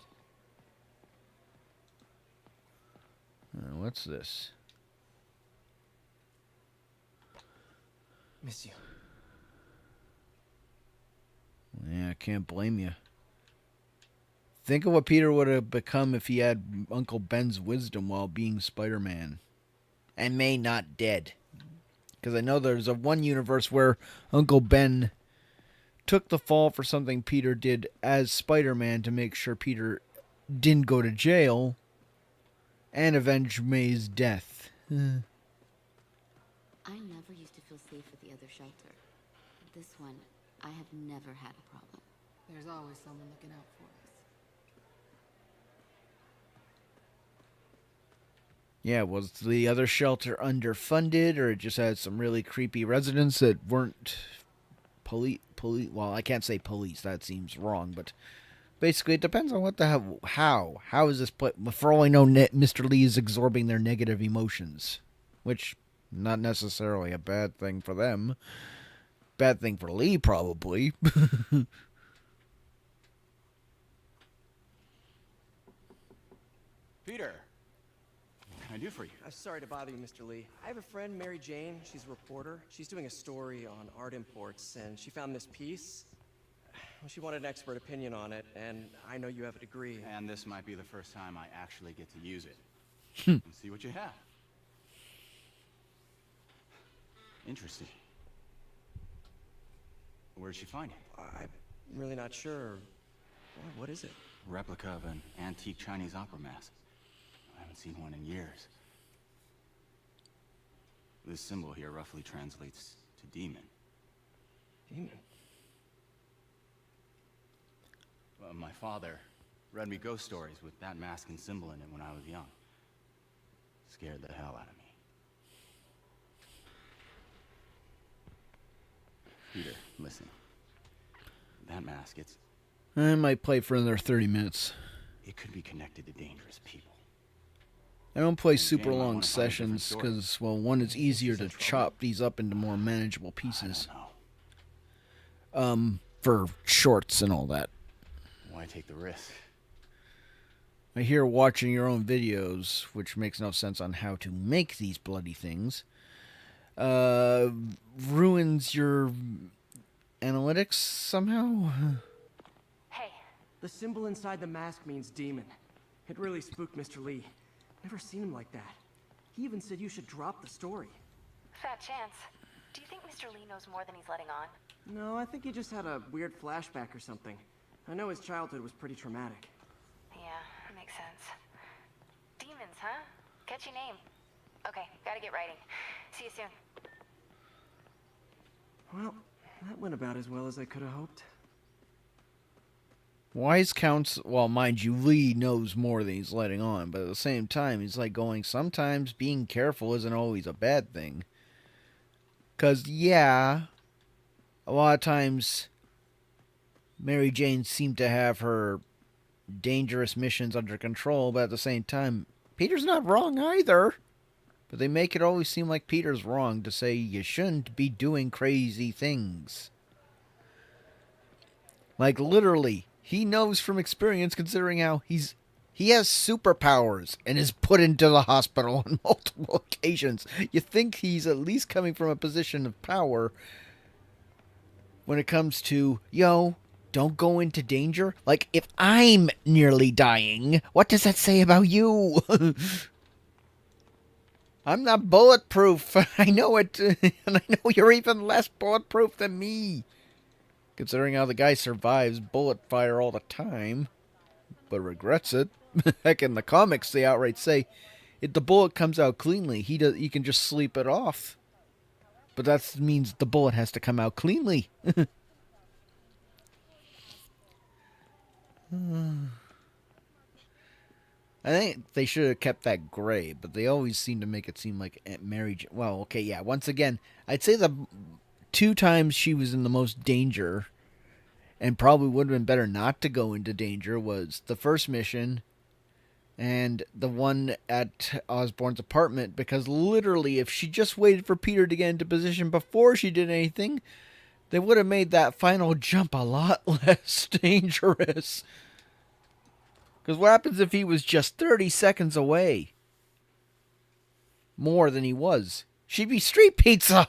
What's this? Miss you. Yeah, I can't blame you. Think of what Peter would have become if he had Uncle Ben's wisdom while being Spider-Man. And May not dead. Because I know there's one universe where Uncle Ben took the fall for something Peter did as Spider-Man to make sure Peter didn't go to jail and avenge May's death. I never used to feel safe at the other shelter. This one, I have never had a problem. There's always someone looking out for us. Yeah, was the other shelter underfunded, or it just had some really creepy residents that weren't police? Well, I can't say police. That seems wrong, but basically, it depends on what the hell. How is this put? For all I know, Mr. Lee is absorbing their negative emotions, which not necessarily a bad thing for them. Bad thing for Lee, probably. Peter, what can I do for you? I'm sorry to bother you, Mr. Lee. I have a friend, Mary Jane. She's a reporter. She's doing a story on art imports, and she found this piece. Well, she wanted an expert opinion on it, and I know you have a degree. And this might be the first time I actually get to use it. Hmm. And see what you have. Interesting. Where'd she find it? I'm really not sure. What is it? A replica of an antique Chinese opera mask. I haven't seen one in years. This symbol here roughly translates to demon. Demon? Well, my father read me ghost stories with that mask and symbol in it when I was young. Scared the hell out of me. Peter, listen. That mask, I might play for another 30 minutes. it could be connected to dangerous people. I don't play super long sessions because, well, one, it's easier to chop these up into more manageable pieces. For shorts and all that. Why take the risk? I hear watching your own videos, which makes no sense on how to make these bloody things, ruins your analytics somehow? Hey. The symbol inside the mask means demon. It really spooked Mr. Lee. Never seen him like that. He even said you should drop the story. Fat chance. Do you think Mr. Lee knows more than he's letting on? No, I think he just had a weird flashback or something. I know his childhood was pretty traumatic. Yeah, makes sense. Demons, huh? Catchy name. Okay, gotta get writing. See you soon. Well, that went about as well as I could have hoped. Wise counts, well, mind you, Lee knows more than he's letting on, but at the same time, he's like going, sometimes being careful isn't always a bad thing. Because, yeah, a lot of times, Mary Jane seemed to have her dangerous missions under control, but at the same time, Peter's not wrong either. But they make it always seem like Peter's wrong to say you shouldn't be doing crazy things. Like, literally, he knows from experience, considering how he has superpowers and is put into the hospital on multiple occasions. You think he's at least coming from a position of power when it comes to, yo, don't go into danger. Like, if I'm nearly dying, what does that say about you? I'm not bulletproof. I know it. And I know you're even less bulletproof than me. Considering how the guy survives bullet fire all the time, but regrets it. Heck, in the comics, they outright say, if the bullet comes out cleanly, he can just sleep it off. But that means the bullet has to come out cleanly. I think they should have kept that gray, but they always seem to make it seem like Aunt Mary... Well, okay, yeah, once again, I'd say the 2 times she was in the most danger, and probably would have been better not to go into danger, was the first mission and the one at Osborn's apartment, because literally, if she just waited for Peter to get into position before she did anything, they would have made that final jump a lot less dangerous. Because what happens if he was just 30 seconds away? More than he was. She'd be street pizza!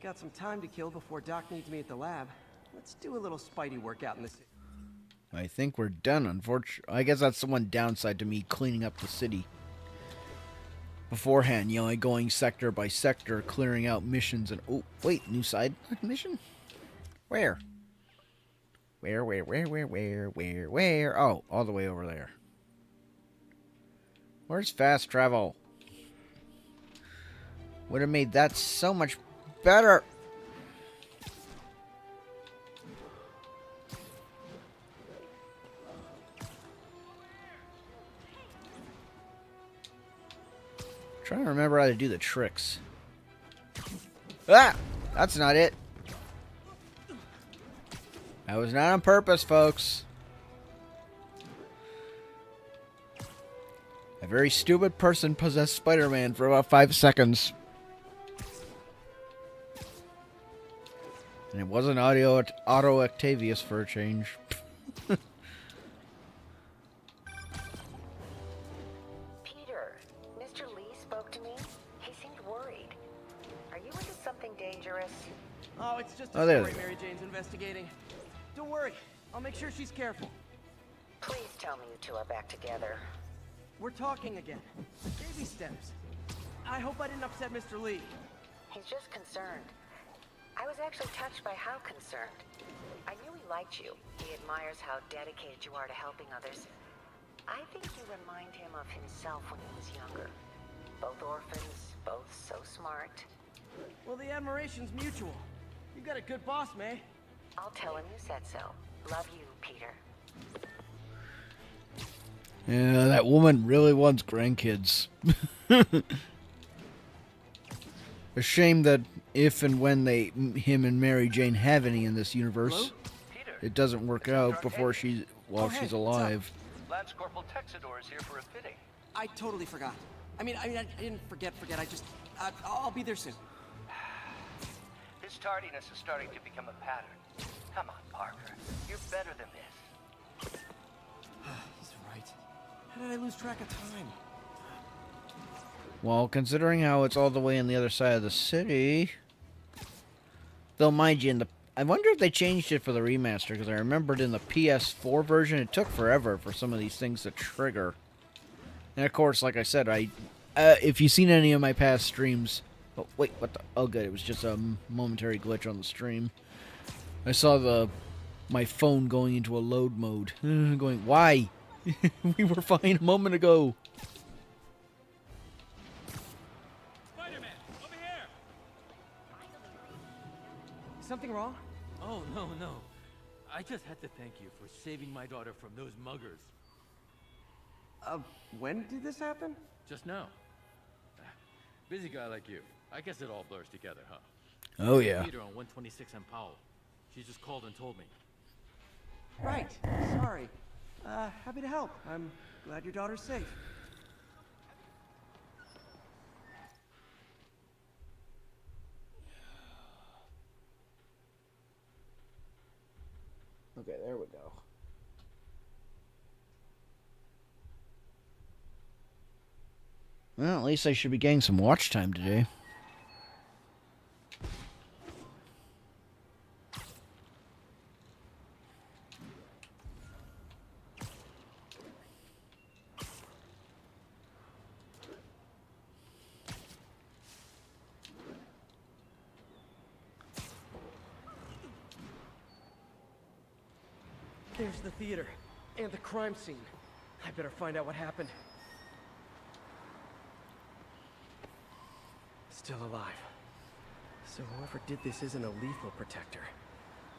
Got some time to kill before Doc needs me at the lab. Let's do a little Spidey workout in the city. I think we're done, unfortunately. I guess that's the one downside to me cleaning up the city. Beforehand, you know, like going sector by sector, clearing out missions and... Oh, wait, new side mission? Where? Where? Oh, all the way over there. Where's fast travel? Would have made that so much better. Trying to remember how to do the tricks. Ah! That's not it. That was not on purpose, folks. A very stupid person possessed Spider-Man for about 5 seconds. And it wasn't Otto Octavius for a change. Peter, Mr. Lee spoke to me. He seemed worried. Are you into something dangerous? Oh, it's just a Oh, there story they go. Mary Jane's investigating. Don't worry, I'll make sure she's careful. Please tell me you two are back together. We're talking again. Baby steps. I hope I didn't upset Mr. Lee. He's just concerned. I was actually touched by how concerned. I knew he liked you. He admires how dedicated you are to helping others. I think you remind him of himself when he was younger. Both orphans, both so smart. Well, the admiration's mutual. You got a good boss, May. I'll tell him you said so. Love you, Peter. Yeah, that woman really wants grandkids. A shame that if and when him and Mary Jane have any in this universe, it doesn't work out before she's Hey, alive. Lance Corporal Texador is here for a fitting. I totally forgot. I didn't forget. I'll be there soon. His tardiness is starting to become a pattern. Come on, Parker. You're better than this. He's right. How did I lose track of time? Well, considering how it's all the way on the other side of the city, though, mind you, I wonder if they changed it for the remaster, because I remembered in the PS4 version it took forever for some of these things to trigger. And of course, like I said, if you've seen any of my past streams, oh wait, what the? Oh, good, it was just a momentary glitch on the stream. I saw my phone going into a load mode, going, why? We were fine a moment ago. Something wrong? Oh, no. I just had to thank you for saving my daughter from those muggers. When did this happen? Just now. Busy guy like you. I guess it all blurs together, huh? Oh, yeah. Peter on 126 and Powell. She just called and told me. Right. Sorry. Happy to help. I'm glad your daughter's safe. Okay, there we go. Well, at least I should be getting some watch time today. There's the theater and the crime scene. I better find out what happened. Still alive. So whoever did this isn't a lethal protector.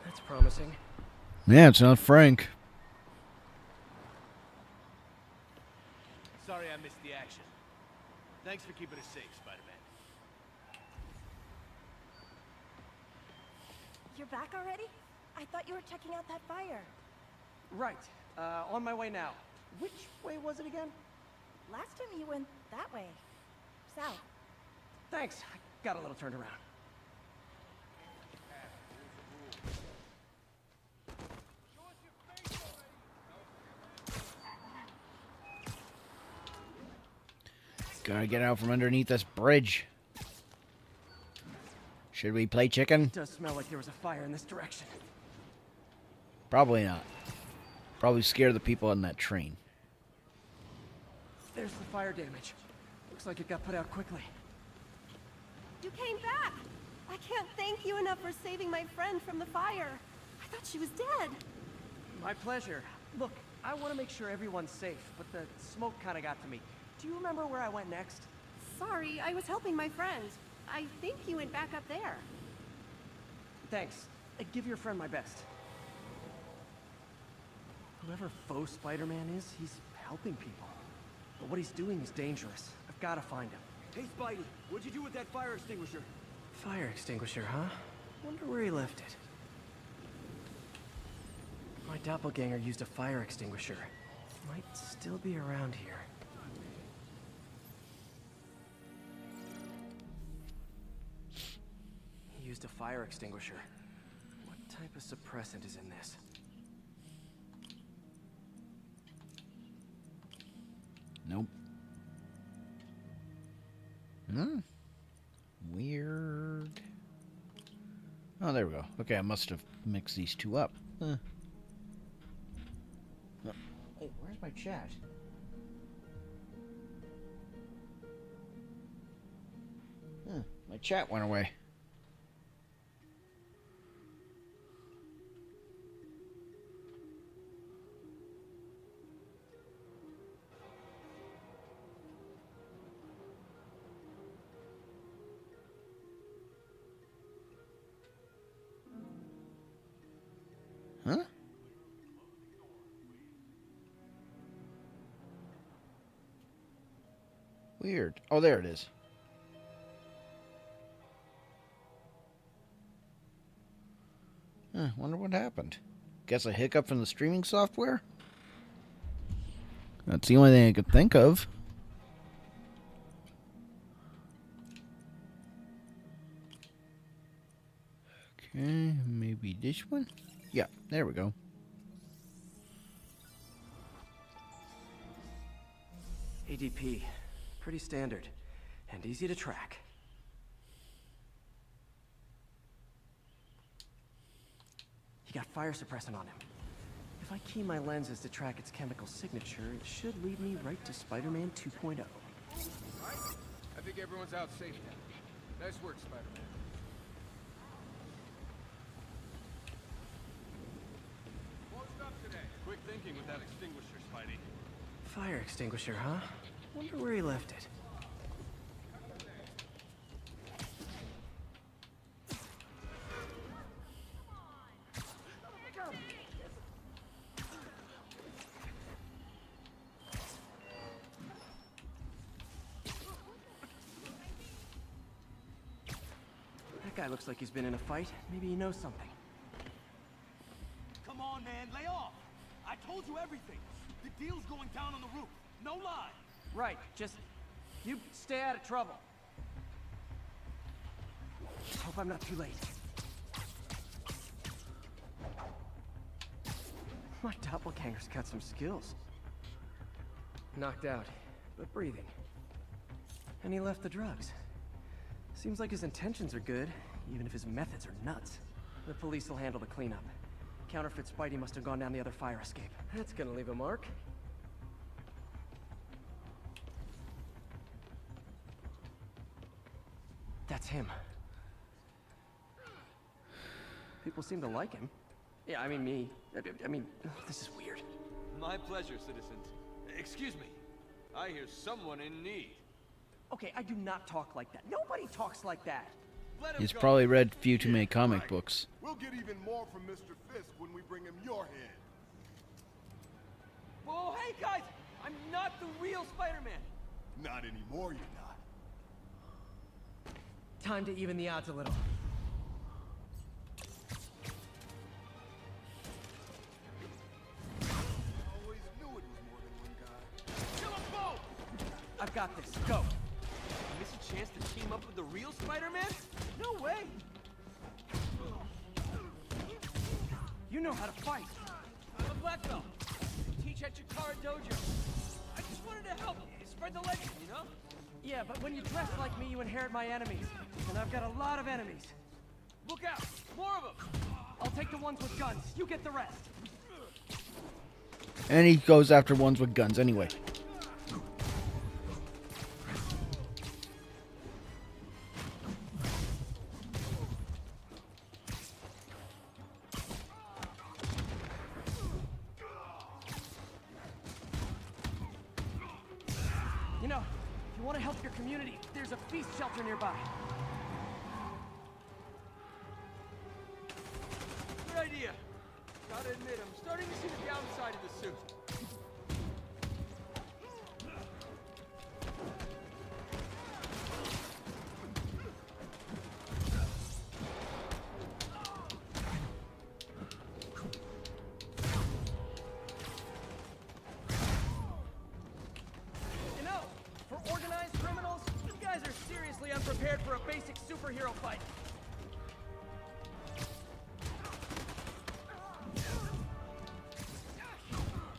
That's promising. Yeah, it's not Frank. Sorry I missed the action. Thanks for keeping us safe, Spider-Man. You're back already? I thought you were checking out that fire. Right. On my way now. Which way was it again? Last time you went that way. South. Thanks. I got a little turned around. Gotta get out from underneath this bridge. Should we play chicken? It does smell like there was a fire in this direction. Probably not. Probably scare the people on that train. There's the fire damage. Looks like it got put out quickly. You came back! I can't thank you enough for saving my friend from the fire. I thought she was dead. My pleasure. Look, I want to make sure everyone's safe, but the smoke kind of got to me. Do you remember where I went next? Sorry, I was helping my friend. I think you went back up there. Thanks. Give your friend my best. Whoever faux Spider-Man is, he's helping people. But what he's doing is dangerous. I've got to find him. Hey, Spidey, what'd you do with that fire extinguisher? Fire extinguisher, huh? Wonder where he left it. My doppelganger used a fire extinguisher. Might still be around here. He used a fire extinguisher. What type of suppressant is in this? Nope. Weird. Oh, there we go. Okay, I must have mixed these two up. Huh. Oh, hey, where's my chat? My chat went away. Huh? Weird. Oh, there it is. Wonder what happened. Guess a hiccup from the streaming software? That's the only thing I could think of. Okay, maybe this one? Yeah, there we go. ADP. Pretty standard. And easy to track. He got fire suppressant on him. If I key my lenses to track its chemical signature, it should lead me right to Spider-Man 2.0. I think everyone's out safe now. Nice work, Spider-Man. Closed up today. Quick thinking with that extinguisher, Spidey. Fire extinguisher, huh? Wonder where he left it. That guy looks like he's been in a fight. Maybe he knows something. Come on, man, lay off. I told you everything. The deal's going down on the roof. No lie. Right, just... you stay out of trouble. Hope I'm not too late. My doppelganger's got some skills. Knocked out, but breathing. And he left the drugs. Seems like his intentions are good, even if his methods are nuts. The police will handle the cleanup. Counterfeit Spidey must have gone down the other fire escape. That's gonna leave a mark. That's him. People seem to like him. Yeah, I mean me. I mean, this is weird. My pleasure, citizens. Excuse me. I hear someone in need. Okay, I do not talk like that. Nobody talks like that. He's probably read few too many comic books. We'll get even more from Mr. Fisk when we bring him your head. Whoa, hey guys! I'm not the real Spider-Man. Not anymore, you're not. Time to even the odds a little. Always knew it was more than one guy. Kill them both! I've got this. Go. Miss a chance to team up with the real Spider-Man? No way! You know how to fight. I'm a black belt. Teach at Chikara Dojo. I just wanted to help spread the legend, you know? Yeah, but when you dress like me, you inherit my enemies. And I've got a lot of enemies. Look out! More of them! I'll take the ones with guns. You get the rest. And he goes after ones with guns anyway. help your community. There's a feast shelter nearby. Good idea. Gotta admit, I'm starting to see the downside of the suit. You know, for organized criminals, these guys are seriously unprepared for a basic superhero fight.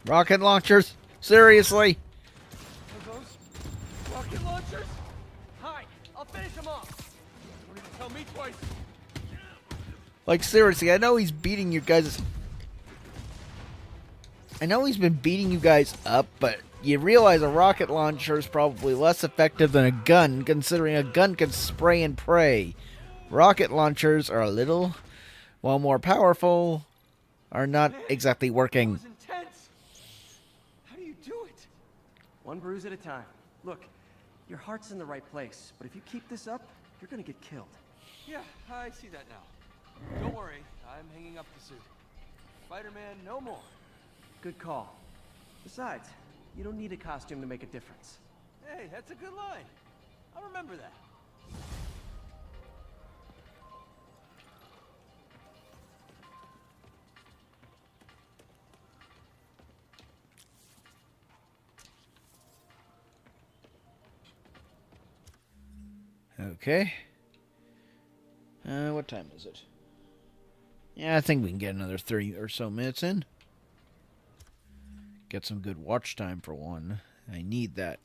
Rocket launchers? Seriously? Are those rocket launchers? Hi, I'll finish them off. Don't need to tell me twice. Like, seriously, I know he's beating you guys. I know he's been beating you guys up, but you realize a rocket launcher is probably less effective than a gun, considering a gun can spray and pray. Rocket launchers are a little, while more powerful, are not exactly working. Intense. How do you do it? One bruise at a time. Look, your heart's in the right place, but if you keep this up, you're gonna get killed. Yeah, I see that now. Don't worry, I'm hanging up the suit. Spider-Man, no more. Good call. Besides, you don't need a costume to make a difference. Hey, that's a good line. I'll remember that. Okay. What time is it? Yeah, I think we can get another 30 or so minutes in. Get some good watch time for one. I need that.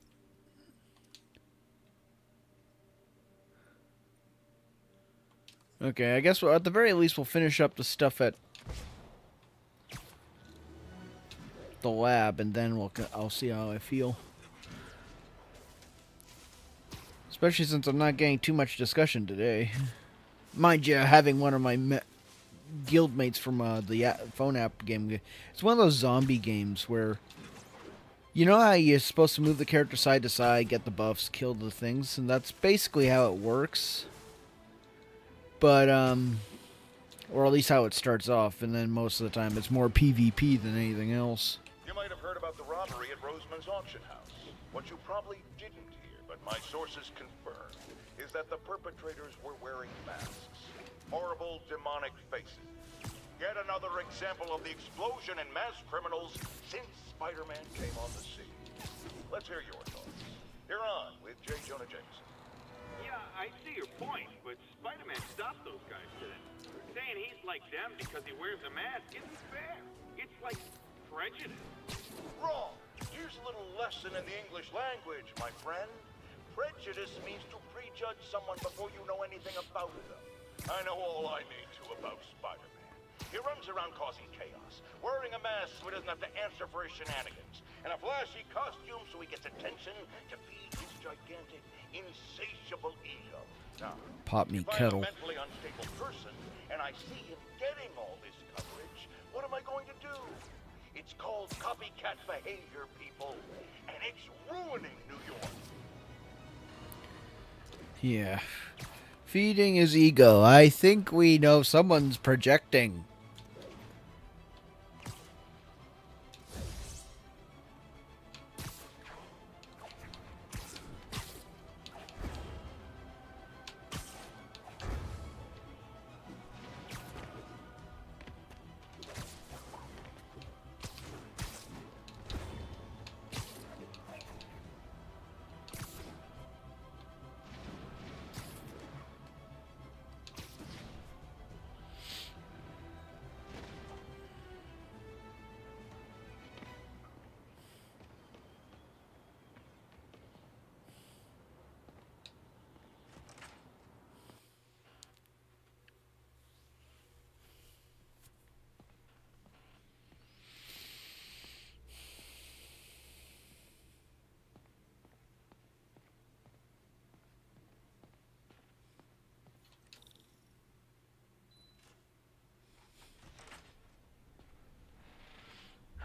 Okay, I guess at the very least we'll finish up the stuff at the lab, and then I'll see how I feel. Especially since I'm not getting too much discussion today. Mind you, having one of my guildmates from the phone app game. It's one of those zombie games where, you know how you're supposed to move the character side to side, get the buffs, kill the things, and that's basically how it works. But, or at least how it starts off, and then most of the time it's more PvP than anything else. You might have heard about the robbery at Roseman's auction house. What you probably didn't hear, but my sources confirmed, is that the perpetrators were wearing masks. Horrible, demonic faces. Yet another example of the explosion in mass criminals since Spider-Man came on the scene. Let's hear your thoughts. You're on with J. Jonah Jameson. Yeah, I see your point, but Spider-Man stopped those guys today. Saying he's like them because he wears a mask isn't fair. It's like prejudice. Wrong. Here's a little lesson in the English language, my friend. Prejudice means to prejudge someone before you know anything about them. I know all I need to about Spider-Man. He runs around causing chaos, wearing a mask so he doesn't have to answer for his shenanigans, and a flashy costume so he gets attention to feed his gigantic, insatiable ego. Now, Pop me if kettle. I'm a mentally unstable person, and I see him getting all this coverage, what am I going to do? It's called copycat behavior, people, and it's ruining New York. Yeah. Feeding his ego. I think we know someone's projecting.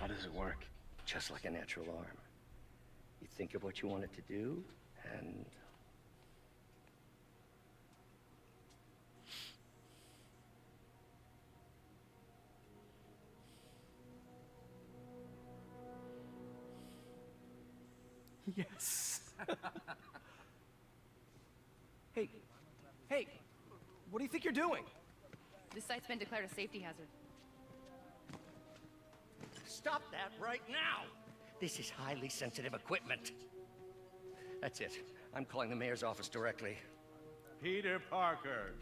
How does it work? Just like a natural arm. You think of what you want it to do, And Yes. Hey, what do you think you're doing? This site's been declared a safety hazard. stop that right now! This is highly sensitive equipment. That's it. I'm calling the mayor's office directly. Peter Parker.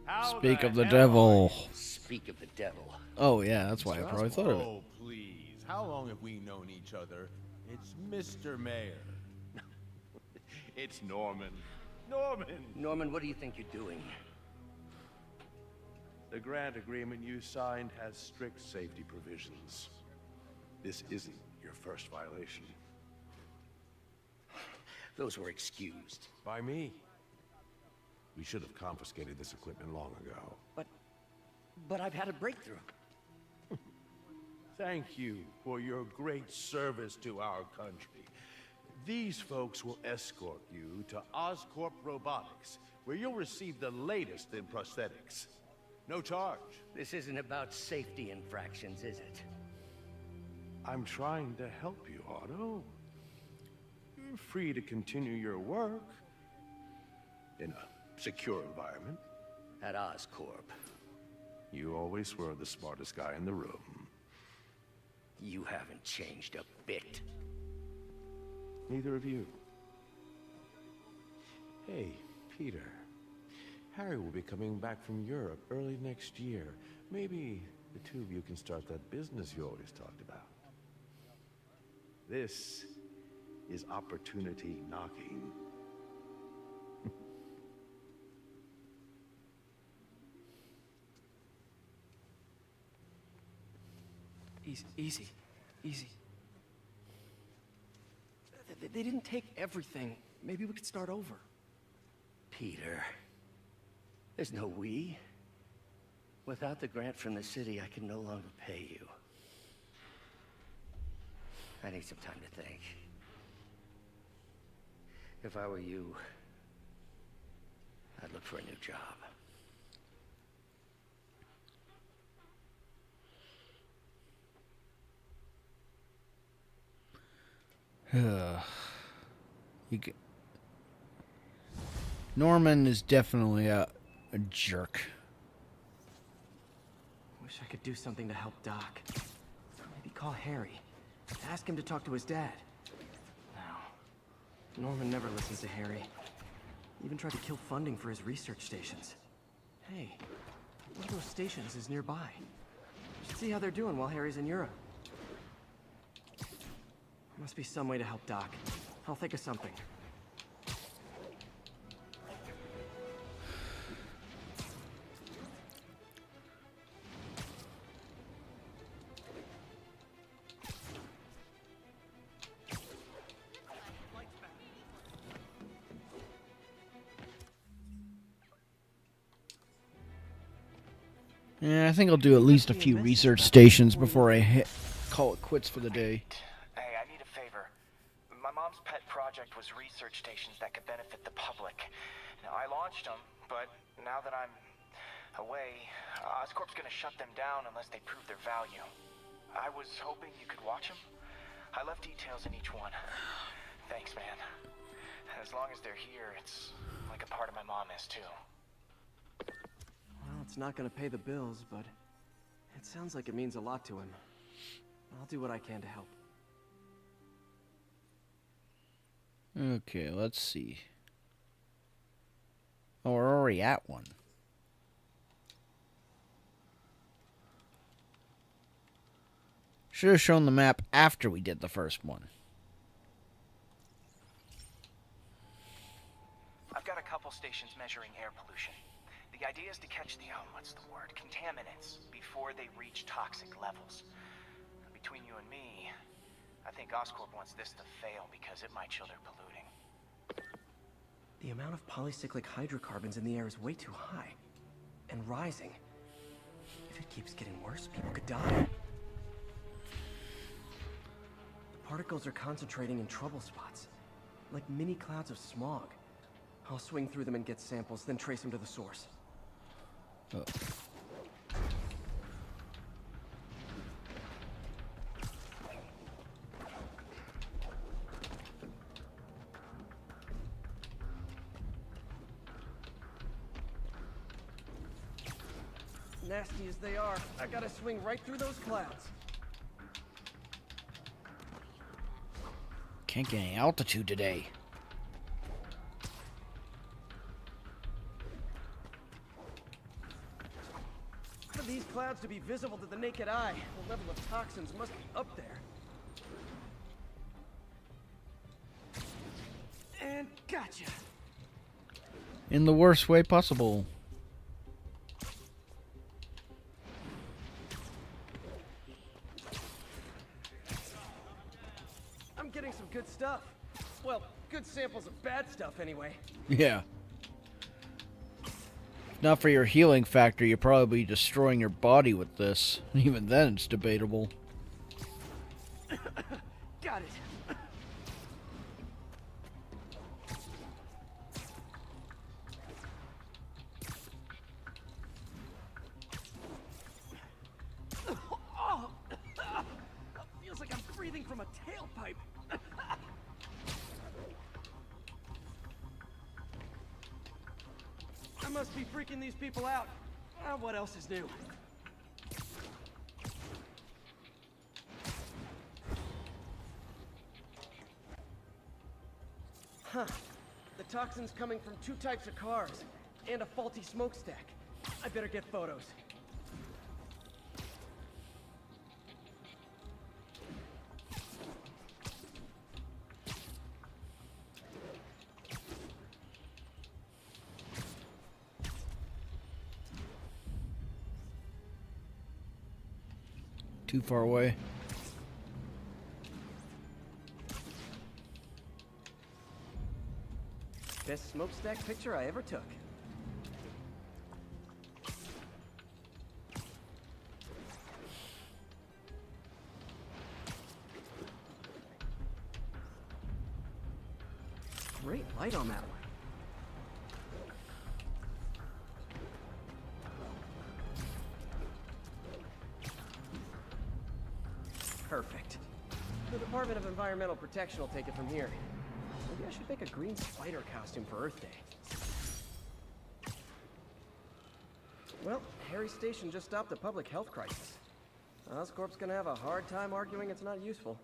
How Speak of the hell devil. Speak of the devil. Oh yeah, that's why I probably thought of it. Oh, please. How long have we known each other? It's Mr. Mayor. It's Norman. Norman, what do you think you're doing? The grant agreement you signed has strict safety provisions. This isn't your first violation. Those were excused. By me. We should have confiscated this equipment long ago. But I've had a breakthrough. Thank you for your great service to our country. These folks will escort you to Oscorp Robotics, where you'll receive the latest in prosthetics. No charge. This isn't about safety infractions, is it? I'm trying to help you, Otto. You're free to continue your work in a secure environment. At Oscorp. You always were the smartest guy in the room. You haven't changed a bit. Neither of you. Hey, Peter. Harry will be coming back from Europe early next year. Maybe the two of you can start that business you always talked about. This is opportunity knocking. Easy. They didn't take everything. Maybe we could start over. Peter, there's no we. Without the grant from the city, I can no longer pay you. I need some time to think. If I were you, I'd look for a new job. Norman is definitely a jerk. Wish I could do something to help Doc. Maybe call Harry. Ask him to talk to his dad. No. Norman never listens to Harry. Even tried to kill funding for his research stations. Hey, one of those stations is nearby. Should see how they're doing while Harry's in Europe. Must be some way to help Doc. I'll think of something. Yeah, I think I'll do at least a few research stations before I call it quits for the day. Hey, I need a favor. My mom's pet project was research stations that could benefit the public. Now, I launched them, but now that I'm away, Oscorp's gonna shut them down unless they prove their value. I was hoping you could watch them. I left details in each one. Thanks, man. As long as they're here, it's like a part of my mom is, too. Well, it's not gonna pay the bills, but it sounds like it means a lot to him. I'll do what I can to help. Okay, let's see. Oh, we're already at one. Should have shown the map after we did the first one. I've got a couple stations measuring air pollution. The idea is to catch the, contaminants before they reach toxic levels. Between you and me, I think Oscorp wants this to fail because it might show they're polluting. The amount of polycyclic hydrocarbons in the air is way too high. And rising. If it keeps getting worse, people could die. The particles are concentrating in trouble spots. like mini clouds of smog. I'll swing through them and get samples, then trace them to the source. Oh. Nasty as they are, I gotta swing right through those clouds. Can't get any altitude today. For these clouds to be visible to the naked eye, the level of toxins must be up there. And gotcha. In the worst way possible. I'm getting some good stuff. Well, good samples of bad stuff anyway. Yeah. If not for your healing factor, you'd probably be destroying your body with this. Even then, it's debatable. Got it. Oh, feels like I'm breathing from a tailpipe. I must be freaking these people out. What else is new? Huh. The toxin's coming from 2 types of cars and a faulty smokestack. I better get photos. Too far away. Best smokestack picture I ever took. Great light on that one. Perfect. The Department of Environmental Protection will take it from here. Maybe I should make a green spider costume for Earth Day. Well, Harry Station just stopped a public health crisis. Oscorp's gonna have a hard time arguing it's not useful.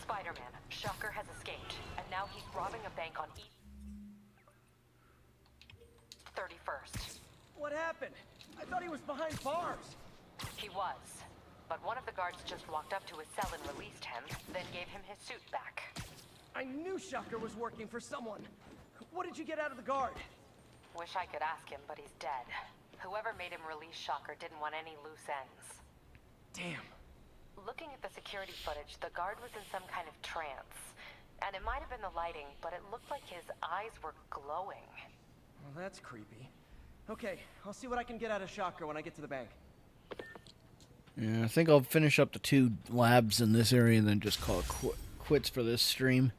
Spider-Man, Shocker has escaped, and now he's robbing a bank on East 31st. What happened? I thought he was behind bars. He was, but one of the guards just walked up to his cell and released him, then gave him his suit back. I knew Shocker was working for someone. What did you get out of the guard? Wish I could ask him, but he's dead. Whoever made him release Shocker didn't want any loose ends. Damn. Looking at the security footage, the guard was in some kind of trance. And it might have been the lighting, but it looked like his eyes were glowing. Well, that's creepy. Okay, I'll see what I can get out of Shocker when I get to the bank. Yeah, I think I'll finish up the 2 labs in this area and then just call it quits for this stream.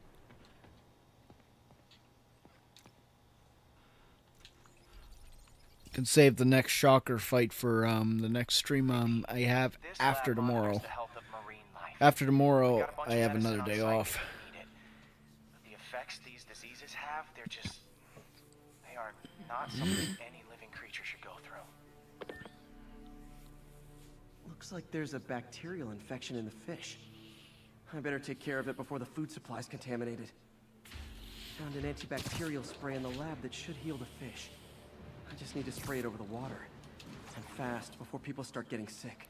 Can save the next Shocker fight for the next stream I have after tomorrow. After tomorrow, I have another day off. The effects these diseases have, they are not something any living creature should go through. Looks like there's a bacterial infection in the fish. I better take care of it before the food supply's contaminated. Found an antibacterial spray in the lab that should heal the fish. I just need to spray it over the water. And fast, before people start getting sick.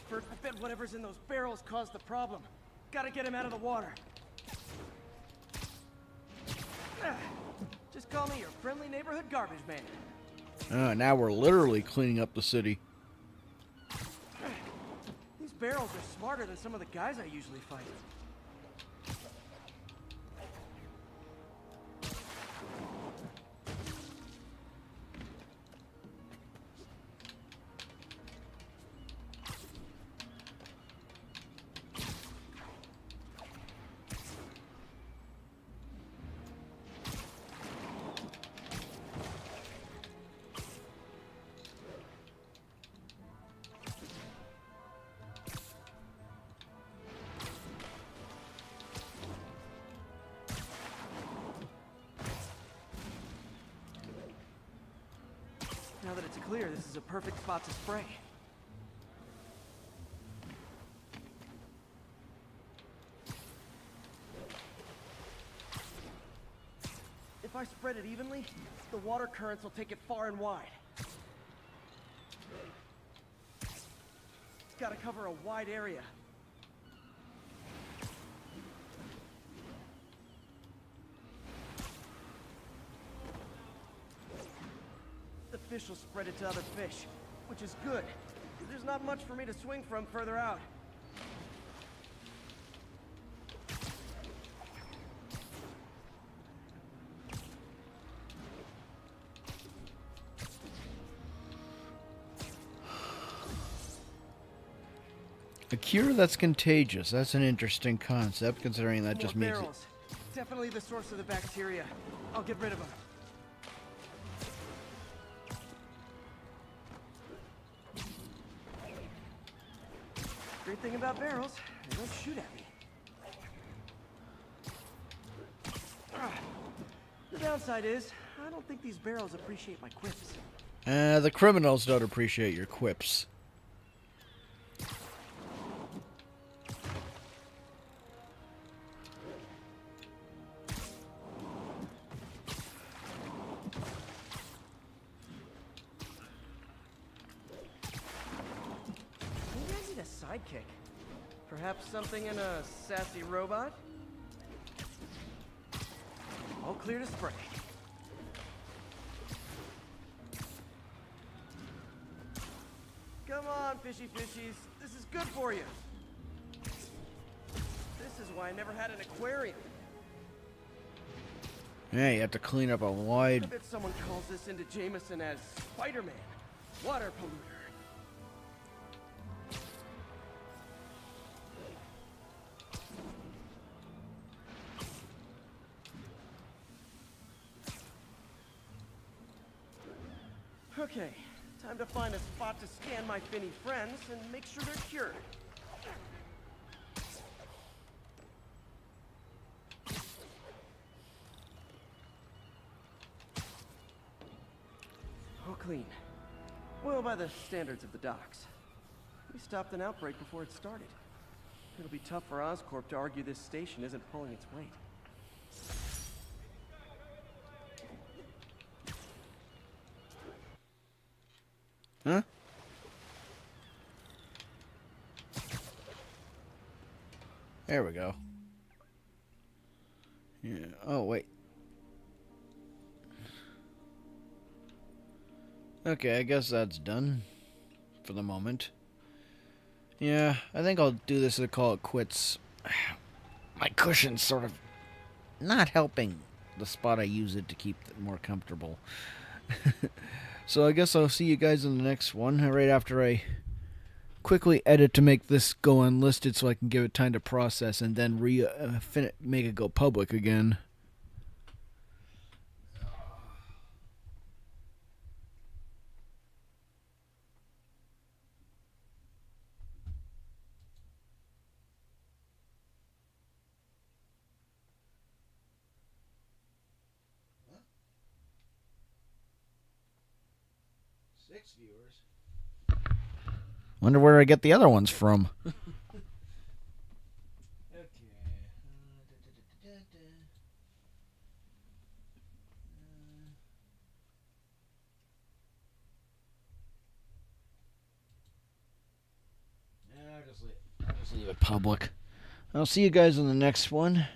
First, I bet whatever's in those barrels caused the problem. Gotta get him out of the water. Just call me your friendly neighborhood garbage man. Now we're literally cleaning up the city. These barrels are smarter than some of the guys I usually fight. it's clear this is a perfect spot to spray. If I spread it evenly, the water currents will take it far and wide. It's gotta cover a wide area. The fish will spread it to other fish, which is good. There's not much for me to swing from further out. A cure that's contagious. That's an interesting concept, considering that just makes it... Barrels. Definitely the source of the bacteria. I'll get rid of them. Great thing about barrels, they don't shoot at me. The downside is, I don't think these barrels appreciate my quips. The criminals don't appreciate your quips. Maybe I need a sidekick. Perhaps something in a sassy robot? All clear to spray. Come on, fishy fishies. This is good for you. This is why I never had an aquarium. Yeah, you have to clean up a wide... I bet someone calls this into Jameson as Spider-Man, water polluter. Okay, time to find a spot to scan my finny friends and make sure they're cured. All clean. Well, by the standards of the docks. We stopped an outbreak before it started. It'll be tough for Oscorp to argue this station isn't pulling its weight. Huh? There we go. Yeah. Oh, wait. Okay, I guess that's done for the moment. Yeah, I think I'll do this and call it quits. My cushion's sort of not helping the spot I use it to keep it more comfortable. So I guess I'll see you guys in the next one, right after I quickly edit to make this go unlisted so I can give it time to process and then make it go public again. Viewers. Wonder where I get the other ones from. I'll just leave it public. I'll see you guys in the next one.